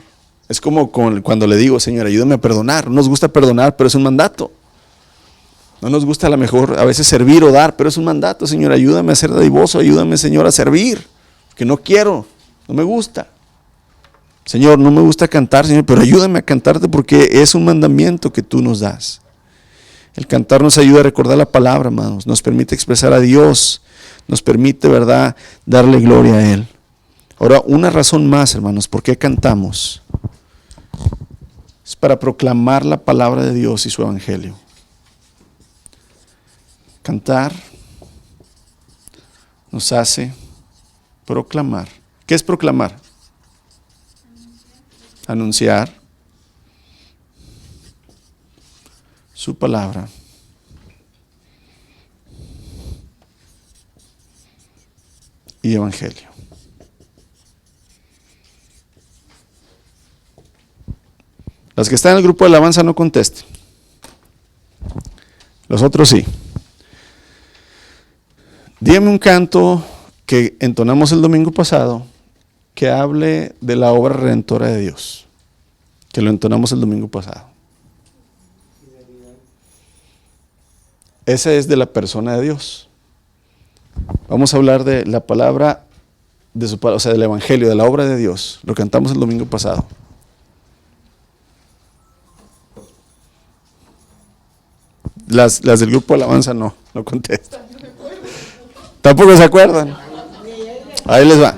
Es como cuando le digo, Señor, ayúdame a perdonar. No nos gusta perdonar, pero es un mandato. No nos gusta a lo mejor a veces servir o dar, pero es un mandato. Señor, ayúdame a ser dadivoso, ayúdame, Señor, a servir, que no quiero, no me gusta. Señor, no me gusta cantar, Señor, pero ayúdame a cantarte porque es un mandamiento que tú nos das. El cantar nos ayuda a recordar la palabra, hermanos, nos permite expresar a Dios, nos permite, ¿verdad?, darle gloria a Él. Ahora, una razón más, hermanos, ¿por qué cantamos? Es para proclamar la palabra de Dios y su evangelio. Cantar nos hace proclamar. ¿Qué es proclamar? Anunciar su palabra. Y evangelio. Las que están en el grupo de alabanza no contesten. Los otros sí. Dígame un canto que entonamos el domingo pasado que hable de la obra redentora de Dios. Que lo entonamos el domingo pasado. Esa es de la persona de Dios. Vamos a hablar de la palabra de su, o sea, del evangelio, de la obra de Dios. Lo cantamos el domingo pasado. Las del grupo de alabanza no contestan. Tampoco se acuerdan. Ahí les va.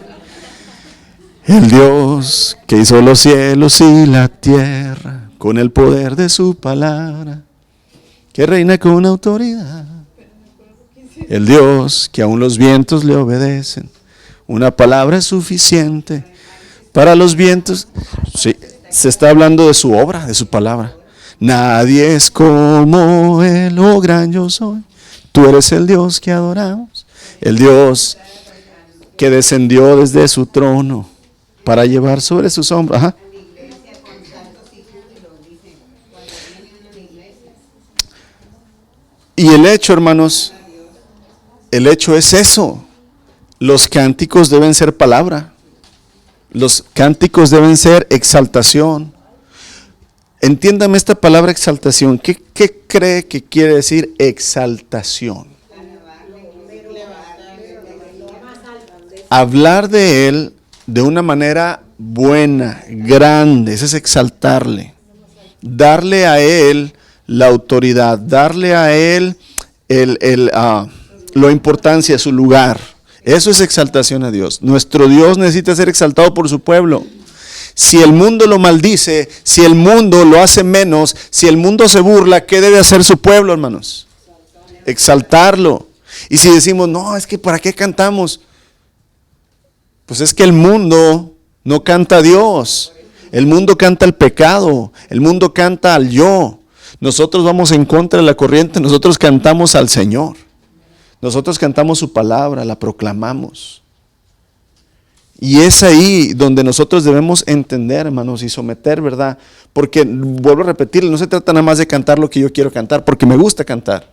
El Dios que hizo los cielos y la tierra con el poder de su palabra, que reina con autoridad. El Dios que aún los vientos le obedecen. Una palabra es suficiente para los vientos. Sí, se está hablando de su obra, de su palabra. Nadie es como Él, oh gran yo soy. Tú eres el Dios que adoramos. El Dios que descendió desde su trono para llevar sobre sus hombros. Ajá. Y el hecho, hermanos, el hecho es eso. Los cánticos deben ser palabra. Los cánticos deben ser exaltación. Entiéndame esta palabra exaltación. ¿Qué cree que quiere decir exaltación? Hablar de Él de una manera buena, grande. Ese es exaltarle. Darle a Él la autoridad. Darle a Él la importancia, su lugar. Eso es exaltación a Dios. Nuestro Dios necesita ser exaltado por su pueblo. Si el mundo lo maldice, si el mundo lo hace menos, si el mundo se burla, ¿qué debe hacer su pueblo, hermanos? Exaltarlo. Y si decimos, no, es que ¿para qué cantamos? Pues es que el mundo no canta a Dios. El mundo canta al pecado. El mundo canta al yo. Nosotros vamos en contra de la corriente. Nosotros cantamos al Señor. Nosotros cantamos su palabra, la proclamamos. Y es ahí donde nosotros debemos entender, hermanos, y someter, ¿verdad? Porque, vuelvo a repetirle, no se trata nada más de cantar lo que yo quiero cantar, porque me gusta cantar.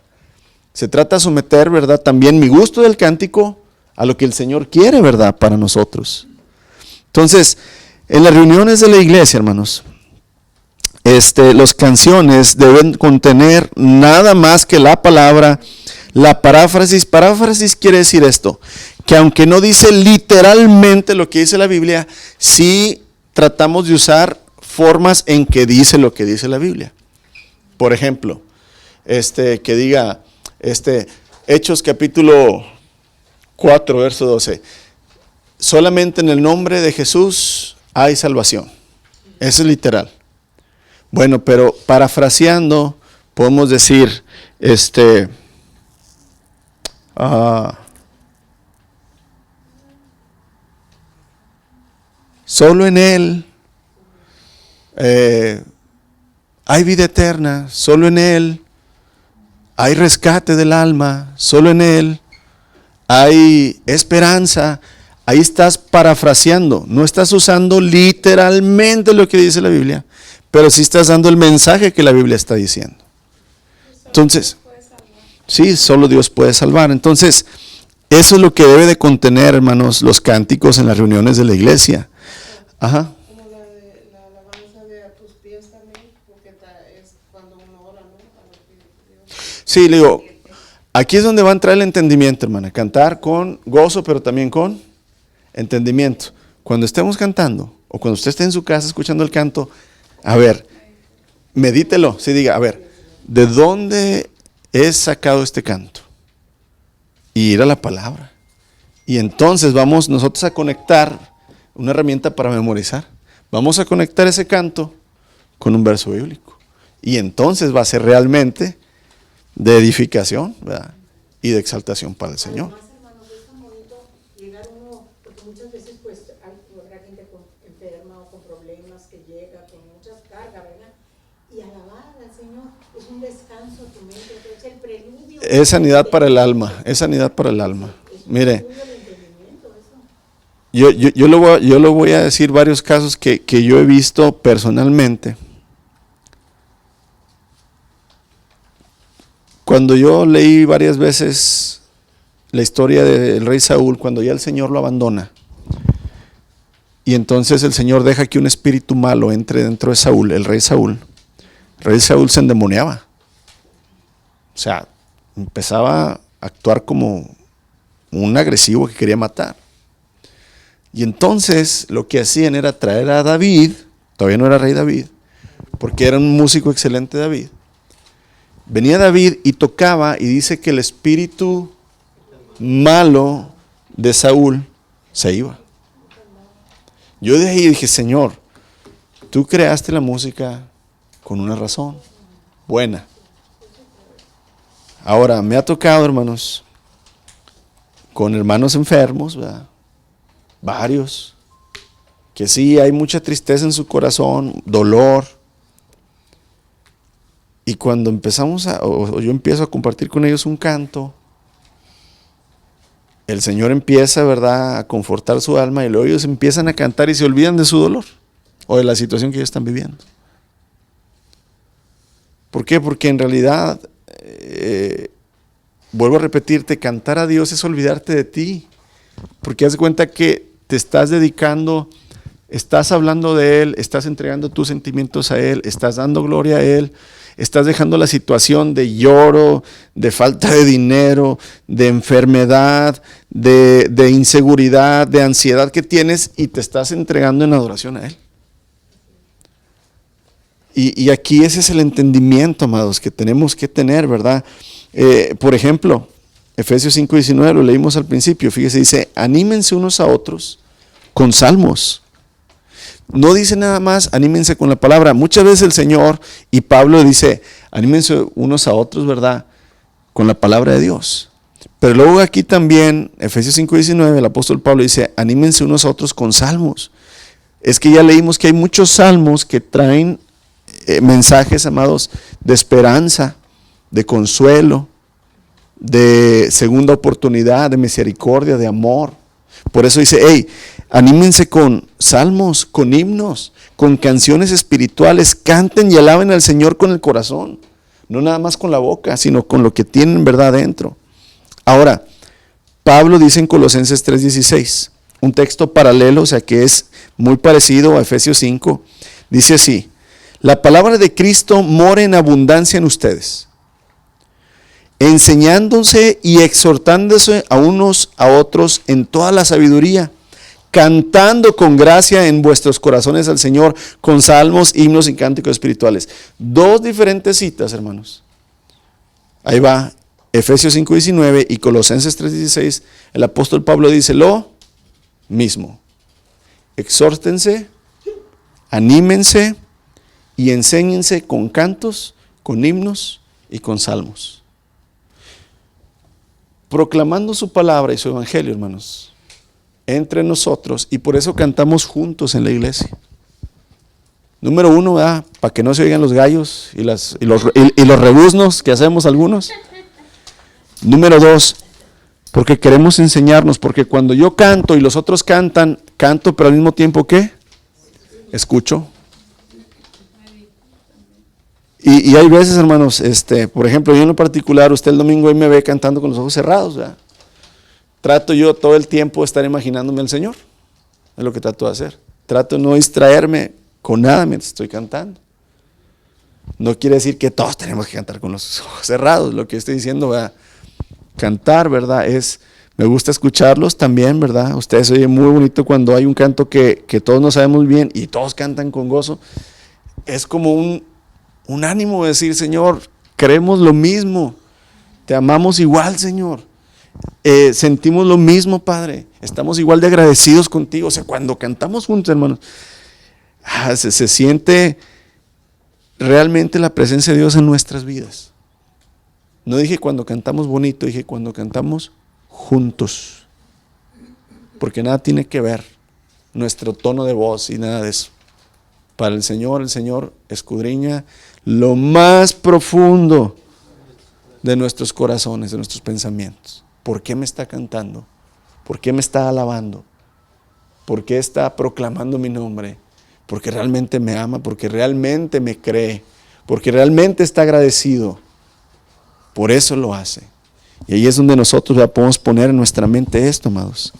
Se trata de someter, ¿verdad? También mi gusto del cántico a lo que el Señor quiere, ¿verdad? Para nosotros. Entonces, en las reuniones de la iglesia, hermanos, las canciones deben contener nada más que la palabra, la paráfrasis. Paráfrasis quiere decir esto, que aunque no dice literalmente lo que dice la Biblia, sí tratamos de usar formas en que dice lo que dice la Biblia. Por ejemplo, que diga, Hechos capítulo 4, verso 12, solamente en el nombre de Jesús hay salvación. Eso es literal. Bueno, pero parafraseando, podemos decir, solo en Él hay vida eterna, solo en Él hay rescate del alma, solo en Él hay esperanza. Ahí estás parafraseando, no estás usando literalmente lo que dice la Biblia, pero sí estás dando el mensaje que la Biblia está diciendo. Entonces, sí, solo Dios puede salvar. Entonces, eso es lo que debe de contener, hermanos, los cánticos en las reuniones de la iglesia. Ajá. Como la alabanza de a tus pies también, porque es cuando uno ora, ¿no? A los pies de Dios. Sí, le digo, aquí es donde va a entrar el entendimiento, hermana. Cantar con gozo, pero también con entendimiento. Cuando estemos cantando, o cuando usted esté en su casa escuchando el canto, a ver, medítelo, sí, diga, a ver, ¿de dónde he sacado este canto? Y ir a la palabra. Y entonces vamos nosotros a conectar una herramienta para memorizar. Vamos a conectar ese canto con un verso bíblico. Y entonces va a ser realmente de edificación, ¿verdad? Y de exaltación para el Señor. Además, hermanos, es tan bonito llegar uno, porque muchas veces pues habrá gente enferma o con problemas que llega con muchas cargas, ¿verdad? Y alabar al Señor es un descanso a tu mente, es el preludio. Es sanidad para el alma, es sanidad para el alma. Mire, yo lo voy a decir varios casos que yo he visto personalmente. Cuando yo leí varias veces la historia del rey Saúl, cuando ya el Señor lo abandona, y entonces el Señor deja que un espíritu malo entre dentro de Saúl, el rey Saúl se endemoniaba. O sea, empezaba a actuar como un agresivo que quería matar. Y entonces lo que hacían era traer a David, todavía no era rey David, porque era un músico excelente David. Venía David y tocaba, y dice que el espíritu malo de Saúl se iba. Yo de ahí dije, Señor, tú creaste la música con una razón buena. Ahora, me ha tocado, hermanos, con hermanos enfermos, ¿verdad? Varios, que sí, hay mucha tristeza en su corazón, dolor. Y cuando empezamos o yo empiezo a compartir con ellos un canto, el Señor empieza, ¿verdad?, a confortar su alma, y luego ellos empiezan a cantar y se olvidan de su dolor o de la situación que ellos están viviendo. ¿Por qué? Porque en realidad, vuelvo a repetirte, cantar a Dios es olvidarte de ti, porque haz de cuenta que te estás dedicando, estás hablando de Él, estás entregando tus sentimientos a Él, estás dando gloria a Él, estás dejando la situación de lloro, de falta de dinero, de enfermedad, de inseguridad, de ansiedad que tienes, y te estás entregando en adoración a Él. Y aquí ese es el entendimiento, amados, que tenemos que tener, ¿verdad? Por ejemplo, Efesios 5:19, lo leímos al principio, fíjese, dice, anímense unos a otros con salmos. No dice nada más, anímense con la palabra. Muchas veces el Señor y Pablo dice, anímense unos a otros, ¿verdad?, con la palabra de Dios. Pero luego aquí también, Efesios 5:19, el apóstol Pablo dice, anímense unos a otros con salmos. Es que ya leímos que hay muchos salmos que traen mensajes, amados, de esperanza, de consuelo, de segunda oportunidad, de misericordia, de amor. Por eso dice, hey, anímense con salmos, con himnos, con canciones espirituales, canten y alaben al Señor con el corazón, no nada más con la boca, sino con lo que tienen, verdad, dentro. Ahora, Pablo dice en Colosenses 3:16, un texto paralelo, o sea que es muy parecido a Efesios 5, dice así, la palabra de Cristo mora en abundancia en ustedes, enseñándose y exhortándose a unos a otros en toda la sabiduría, cantando con gracia en vuestros corazones al Señor, con salmos, himnos y cánticos espirituales. Dos diferentes citas, hermanos. Ahí va, Efesios 5:19 y Colosenses 3:16, el apóstol Pablo dice lo mismo. Exhórtense, anímense y enséñense con cantos, con himnos y con salmos. Proclamando su palabra y su evangelio, hermanos, entre nosotros, y por eso cantamos juntos en la iglesia. Número uno, ¿verdad?, para que no se oigan los gallos y los rebuznos que hacemos algunos. Número dos, porque queremos enseñarnos, porque cuando yo canto y los otros cantan, canto, pero al mismo tiempo, ¿qué? Escucho. Y hay veces, hermanos, por ejemplo, yo en lo particular, usted el domingo ahí me ve cantando con los ojos cerrados, ¿verdad? Trato yo todo el tiempo de estar imaginándome al Señor, es lo que trato de hacer. Trato de no distraerme con nada mientras estoy cantando. No quiere decir que todos tenemos que cantar con los ojos cerrados, lo que estoy diciendo, ¿verdad? Cantar, ¿verdad? Me gusta escucharlos también, ¿verdad? Ustedes oyen muy bonito cuando hay un canto que todos no sabemos bien y todos cantan con gozo. Es como un ánimo de decir, Señor, queremos lo mismo, te amamos igual, Señor. sentimos lo mismo, Padre. Estamos igual de agradecidos contigo. O sea, cuando cantamos juntos, hermanos, se siente realmente la presencia de Dios en nuestras vidas. No dije cuando cantamos bonito, dije cuando cantamos juntos. Porque nada tiene que ver nuestro tono de voz y nada de eso. Para el Señor escudriña lo más profundo de nuestros corazones, de nuestros pensamientos. ¿Por qué me está cantando? ¿Por qué me está alabando? ¿Por qué está proclamando mi nombre? Porque realmente me ama, porque realmente me cree, porque realmente está agradecido. Por eso lo hace. Y ahí es donde nosotros ya podemos poner en nuestra mente esto, amados.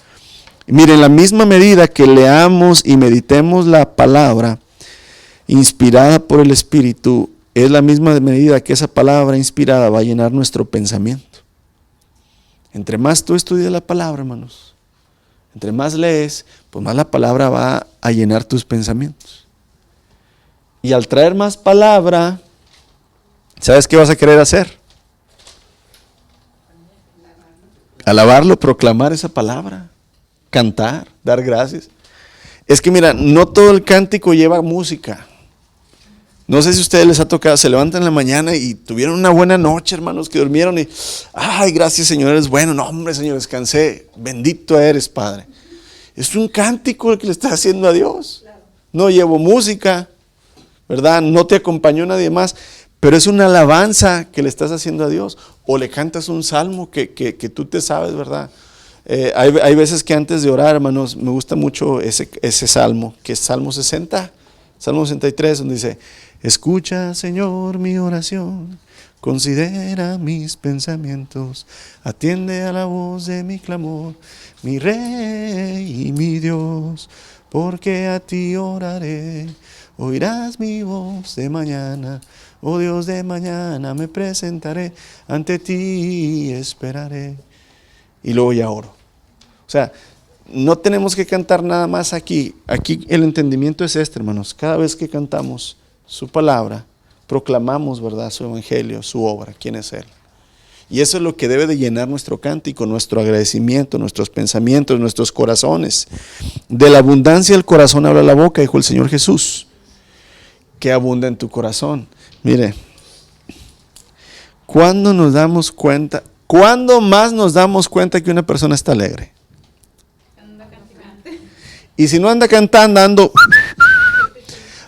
Y miren, en la misma medida que leamos y meditemos la palabra inspirada por el Espíritu, es la misma medida que esa palabra inspirada va a llenar nuestro pensamiento. Entre más tú estudias la palabra, hermanos, entre más lees, pues más la palabra va a llenar tus pensamientos. Y al traer más palabra, ¿sabes qué vas a querer hacer? Alabarlo, proclamar esa palabra, cantar, dar gracias. Es que mira, no todo el cántico lleva música. No sé si a ustedes les ha tocado, se levantan en la mañana y tuvieron una buena noche, hermanos, que durmieron y, ay, gracias Señor, eres bueno. No, hombre, Señor, descansé. Bendito eres, Padre. Es un cántico el que le estás haciendo a Dios. No llevo música, ¿verdad? No te acompañó nadie más, pero es una alabanza que le estás haciendo a Dios. O le cantas un salmo que tú te sabes, ¿verdad? Hay veces que antes de orar, hermanos, me gusta mucho ese salmo, que es Salmo 60, Salmo 63, donde dice: escucha, Señor, mi oración, considera mis pensamientos, atiende a la voz de mi clamor, mi Rey y mi Dios, porque a ti oraré, oirás mi voz de mañana, oh Dios de mañana, me presentaré, ante ti esperaré. Y luego ya oro. O sea, no tenemos que cantar nada más aquí. Aquí el entendimiento es este, hermanos. Cada vez que cantamos su palabra, proclamamos, ¿verdad?, su evangelio, su obra, quién es Él. Y eso es lo que debe de llenar nuestro cántico, nuestro agradecimiento, nuestros pensamientos, nuestros corazones. De la abundancia del corazón habla la boca, dijo el Señor Jesús. ¿Qué abunda en tu corazón? Mire, ¿cuándo nos damos cuenta? ¿Cuándo más nos damos cuenta que una persona está alegre? Y si no anda cantando, ando,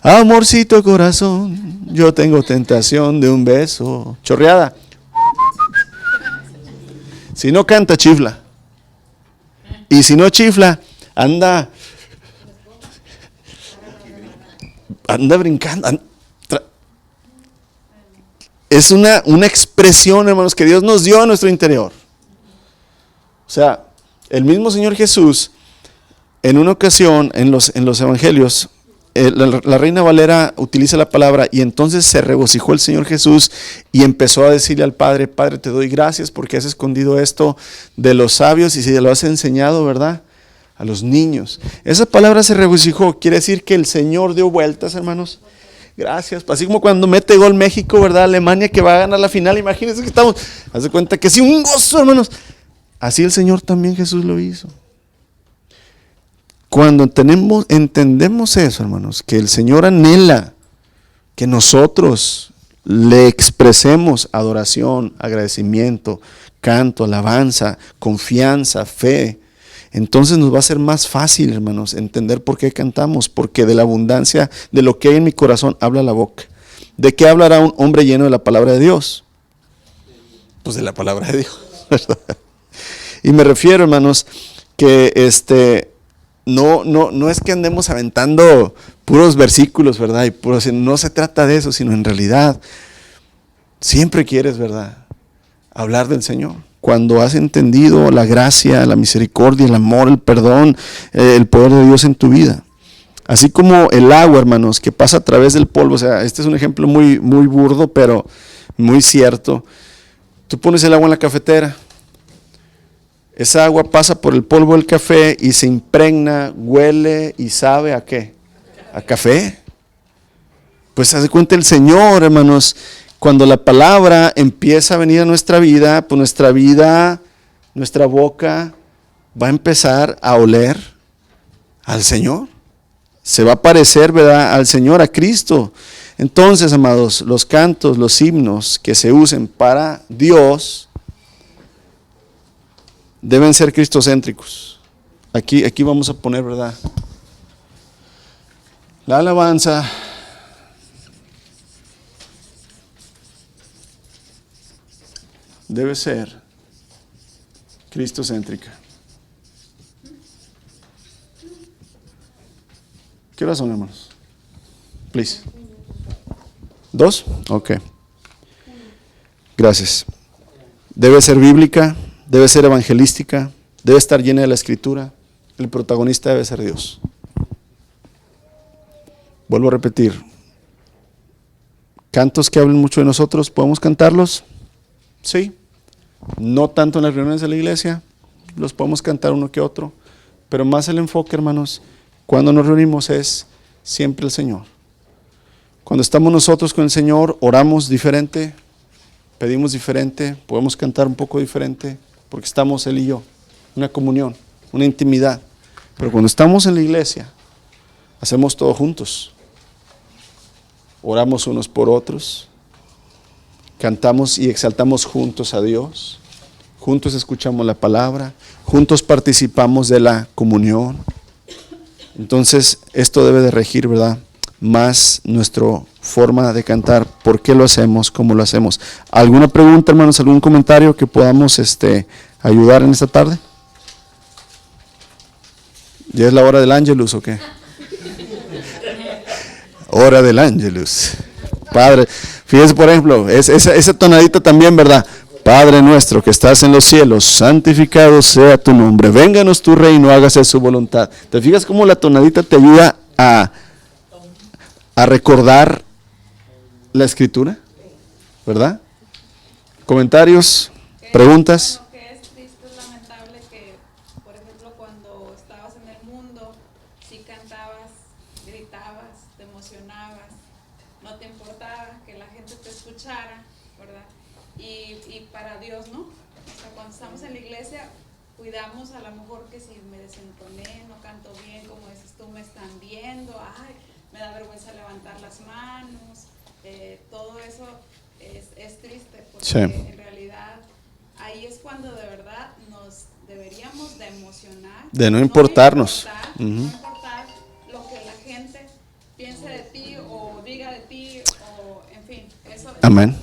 amorcito corazón, yo tengo tentación de un beso, chorreada. Si no canta, chifla. Y si no chifla, anda brincando. Es una expresión, hermanos, que Dios nos dio a nuestro interior. O sea, el mismo Señor Jesús, en una ocasión, en los evangelios, la Reina Valera utiliza la palabra, y entonces se regocijó el Señor Jesús y empezó a decirle al Padre: Padre, te doy gracias porque has escondido esto de los sabios y si lo has enseñado, ¿verdad?, a los niños. Esa palabra se regocijó, quiere decir que el Señor dio vueltas, hermanos. Gracias, así como cuando mete gol México, ¿verdad?, Alemania, que va a ganar la final, imagínense que estamos, haz de cuenta que sí, un gozo, hermanos. Así el Señor también, Jesús lo hizo. Cuando entendemos eso, hermanos, que el Señor anhela que nosotros le expresemos adoración, agradecimiento, canto, alabanza, confianza, fe, entonces nos va a ser más fácil, hermanos, entender por qué cantamos, porque de la abundancia de lo que hay en mi corazón habla la boca. ¿De qué hablará un hombre lleno de la palabra de Dios? Pues de la palabra de Dios, ¿verdad? Y me refiero, hermanos, que no es que andemos aventando puros versículos, ¿verdad? Y no se trata de eso, sino en realidad siempre quieres, ¿verdad?, hablar del Señor. Cuando has entendido la gracia, la misericordia, el amor, el perdón, el poder de Dios en tu vida. Así como el agua, hermanos, que pasa a través del polvo. O sea, este es un ejemplo muy, muy burdo, pero muy cierto. Tú pones el agua en la cafetera. Esa agua pasa por el polvo del café y se impregna, huele y sabe ¿a qué? A café. Pues haz de cuenta el Señor, hermanos, cuando la palabra empieza a venir a nuestra vida, pues nuestra vida nuestra boca va a empezar a oler al Señor. Se va a parecer, ¿verdad?, al Señor, a Cristo. Entonces, amados, los cantos, los himnos que se usen para Dios deben ser cristocéntricos. Aquí vamos a poner, ¿verdad?, la alabanza debe ser cristocéntrica. ¿Qué horas son, hermanos? Please. 2? Ok. Gracias. Debe ser bíblica, debe ser evangelística, debe estar llena de la Escritura. El protagonista debe ser Dios. Vuelvo a repetir. Cantos que hablen mucho de nosotros, ¿podemos cantarlos? Sí. No tanto en las reuniones de la iglesia, los podemos cantar uno que otro, pero más el enfoque, hermanos, cuando nos reunimos es siempre el Señor. Cuando estamos nosotros con el Señor, oramos diferente, pedimos diferente, podemos cantar un poco diferente, porque estamos Él y yo, una comunión, una intimidad. Pero cuando estamos en la iglesia, hacemos todo juntos. Oramos unos por otros, cantamos y exaltamos juntos a Dios, juntos escuchamos la palabra, juntos participamos de la comunión. Entonces, esto debe de regir, ¿verdad?, más nuestra forma de cantar. ¿Por qué lo hacemos? ¿Cómo lo hacemos? ¿Alguna pregunta, hermanos? ¿Algún comentario que podamos ayudar en esta tarde? ¿Ya es la hora del Ángelus o qué? Hora del Ángelus. Padre, fíjese, por ejemplo, esa tonadita también, ¿verdad? Padre nuestro que estás en los cielos, santificado sea tu nombre, vénganos tu reino, hágase su voluntad. ¿Te fijas cómo la tonadita te ayuda a recordar la Escritura? ¿Verdad? ¿Comentarios? ¿Preguntas? Lo que es triste, es lamentable que, por ejemplo, cuando estabas en el mundo, si cantabas, gritabas, te emocionabas, no te importaba que la gente te escuchara, ¿verdad? Y para Dios, ¿no? O sea, cuando estamos en la iglesia, cuidamos a lo mejor que si me desentoné, no canto bien, como dices tú, me están viendo, ay, me da vergüenza levantar las manos, todo eso es triste, porque sí, en realidad ahí es cuando de verdad nos deberíamos de emocionar, de no importarnos, no importar lo que la gente piense de ti o diga de ti, o en fin, eso amén. Es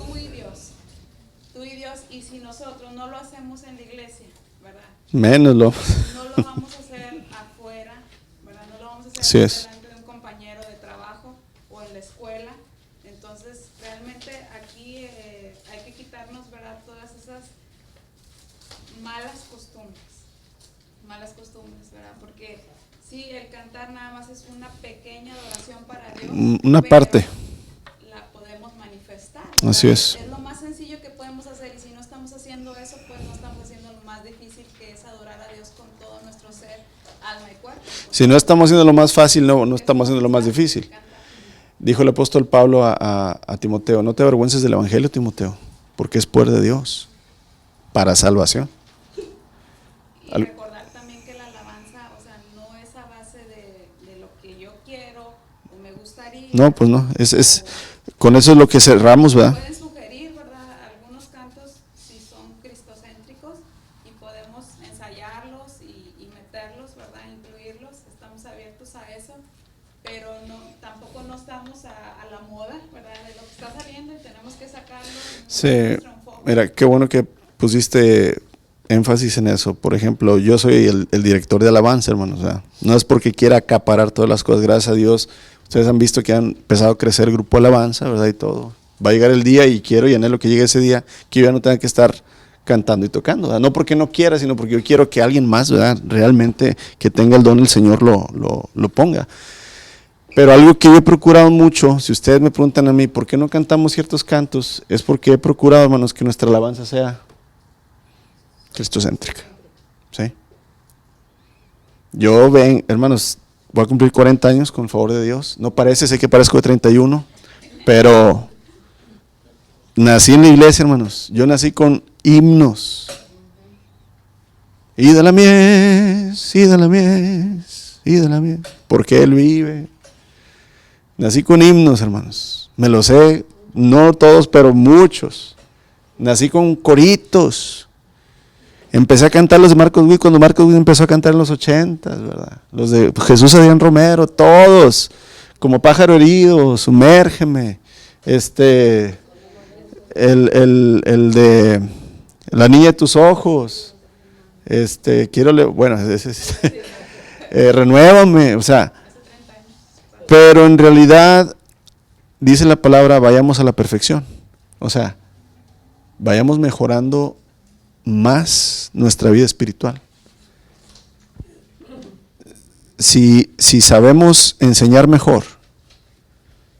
tú y Dios, y si nosotros no lo hacemos en la iglesia, ¿verdad? Menos lo. No lo vamos a hacer afuera, ¿verdad? No lo vamos a hacer Así es. delante de un compañero de trabajo o en la escuela. Entonces, realmente aquí hay que quitarnos, ¿verdad?, todas esas malas costumbres, ¿verdad? Porque sí, el cantar nada más es una pequeña adoración para Dios. Una pero parte. la podemos manifestar, ¿verdad? Así es. Es lo más sencillo que podemos hacer, y si no estamos haciendo eso, pues no estamos haciendo lo más difícil, que es adorar a Dios con todo nuestro ser, alma y cuerpo. Si no estamos haciendo lo más fácil, no estamos haciendo lo más difícil. Dijo el apóstol Pablo a Timoteo: no te avergüences del evangelio, Timoteo, porque es poder de Dios para salvación. Y recordar también que la alabanza, o sea, no es a base de lo que yo quiero o me gustaría. No, pues no, con eso es lo que cerramos, ¿verdad? Pueden sugerir, ¿verdad?, algunos cantos si son cristocéntricos, y podemos ensayarlos y meterlos, ¿verdad?, incluirlos. Estamos abiertos a eso, pero tampoco no estamos a la moda, ¿verdad?, de lo que está saliendo, y tenemos que sacarlo. Sí, mira, qué bueno que pusiste énfasis en eso. Por ejemplo, yo soy el director de alabanza, hermanos. O sea, no es porque quiera acaparar todas las cosas. Gracias a Dios, ustedes han visto que han empezado a crecer el grupo de alabanza, ¿verdad? Y todo. Va a llegar el día, y quiero y anhelo que llegue ese día, que yo ya no tenga que estar cantando y tocando, ¿verdad? No porque no quiera, sino porque yo quiero que alguien más, ¿verdad?, realmente que tenga el don, el Señor lo ponga. Pero algo que yo he procurado mucho, si ustedes me preguntan a mí, ¿por qué no cantamos ciertos cantos? Es porque he procurado, hermanos, que nuestra alabanza sea cristocéntrica. ¿Sí? Yo hermanos, voy a cumplir 40 años con el favor de Dios. No parece, sé que parezco de 31, pero nací en la iglesia, hermanos. Yo nací con himnos. Y de la mies, y de la mies, y de la mies, porque Él vive. Nací con himnos, hermanos. Me lo sé, no todos, pero muchos. Nací con coritos. Empecé a cantar los de Marcos Witt cuando Marcos Witt empezó a cantar en los 80s, ¿verdad? Los de Jesús Adrián Romero, todos. Como pájaro herido, sumérgeme. El de La niña de tus ojos. Renuévame, o sea, pero en realidad dice la palabra, vayamos a la perfección, o sea, vayamos mejorando más nuestra vida espiritual. Si sabemos enseñar mejor,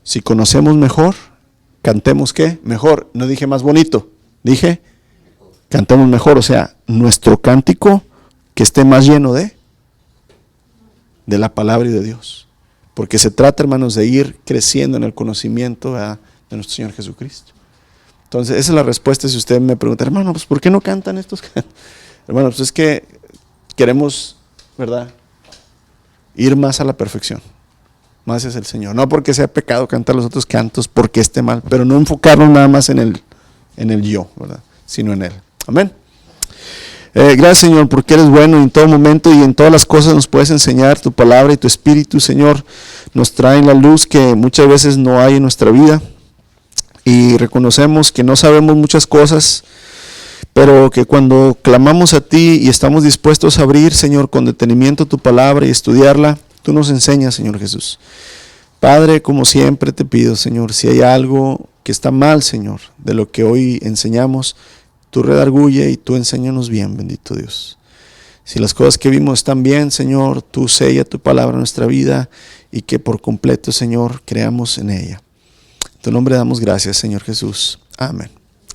si conocemos mejor, cantemos ¿qué? Mejor, no dije más bonito, dije cantemos mejor, o sea, nuestro cántico que esté más lleno de la palabra y de Dios. Porque se trata, hermanos, de ir creciendo en el conocimiento, ¿verdad?, de nuestro Señor Jesucristo. Entonces, esa es la respuesta si usted me pregunta, hermano, pues ¿por qué no cantan estos cantos? Hermano, pues es que queremos, ¿verdad?, ir más a la perfección. Más es el Señor. No porque sea pecado cantar los otros cantos, porque esté mal, pero no enfocarnos nada más en el yo, ¿verdad?, sino en Él. Amén. Gracias, Señor, porque eres bueno y en todo momento y en todas las cosas nos puedes enseñar. Tu palabra y tu espíritu, Señor, nos traen la luz que muchas veces no hay en nuestra vida, y reconocemos que no sabemos muchas cosas, pero que cuando clamamos a ti y estamos dispuestos a abrir, Señor, con detenimiento tu palabra y estudiarla, tú nos enseñas, Señor Jesús. Padre, como siempre te pido, Señor, si hay algo que está mal, Señor, de lo que hoy enseñamos, tú redarguye y tú enséñanos bien, bendito Dios. Si las cosas que vimos están bien, Señor, tú sella tu palabra en nuestra vida y que por completo, Señor, creamos en ella. En tu nombre damos gracias, Señor Jesús. Amén.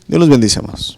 Dios los bendice, amados.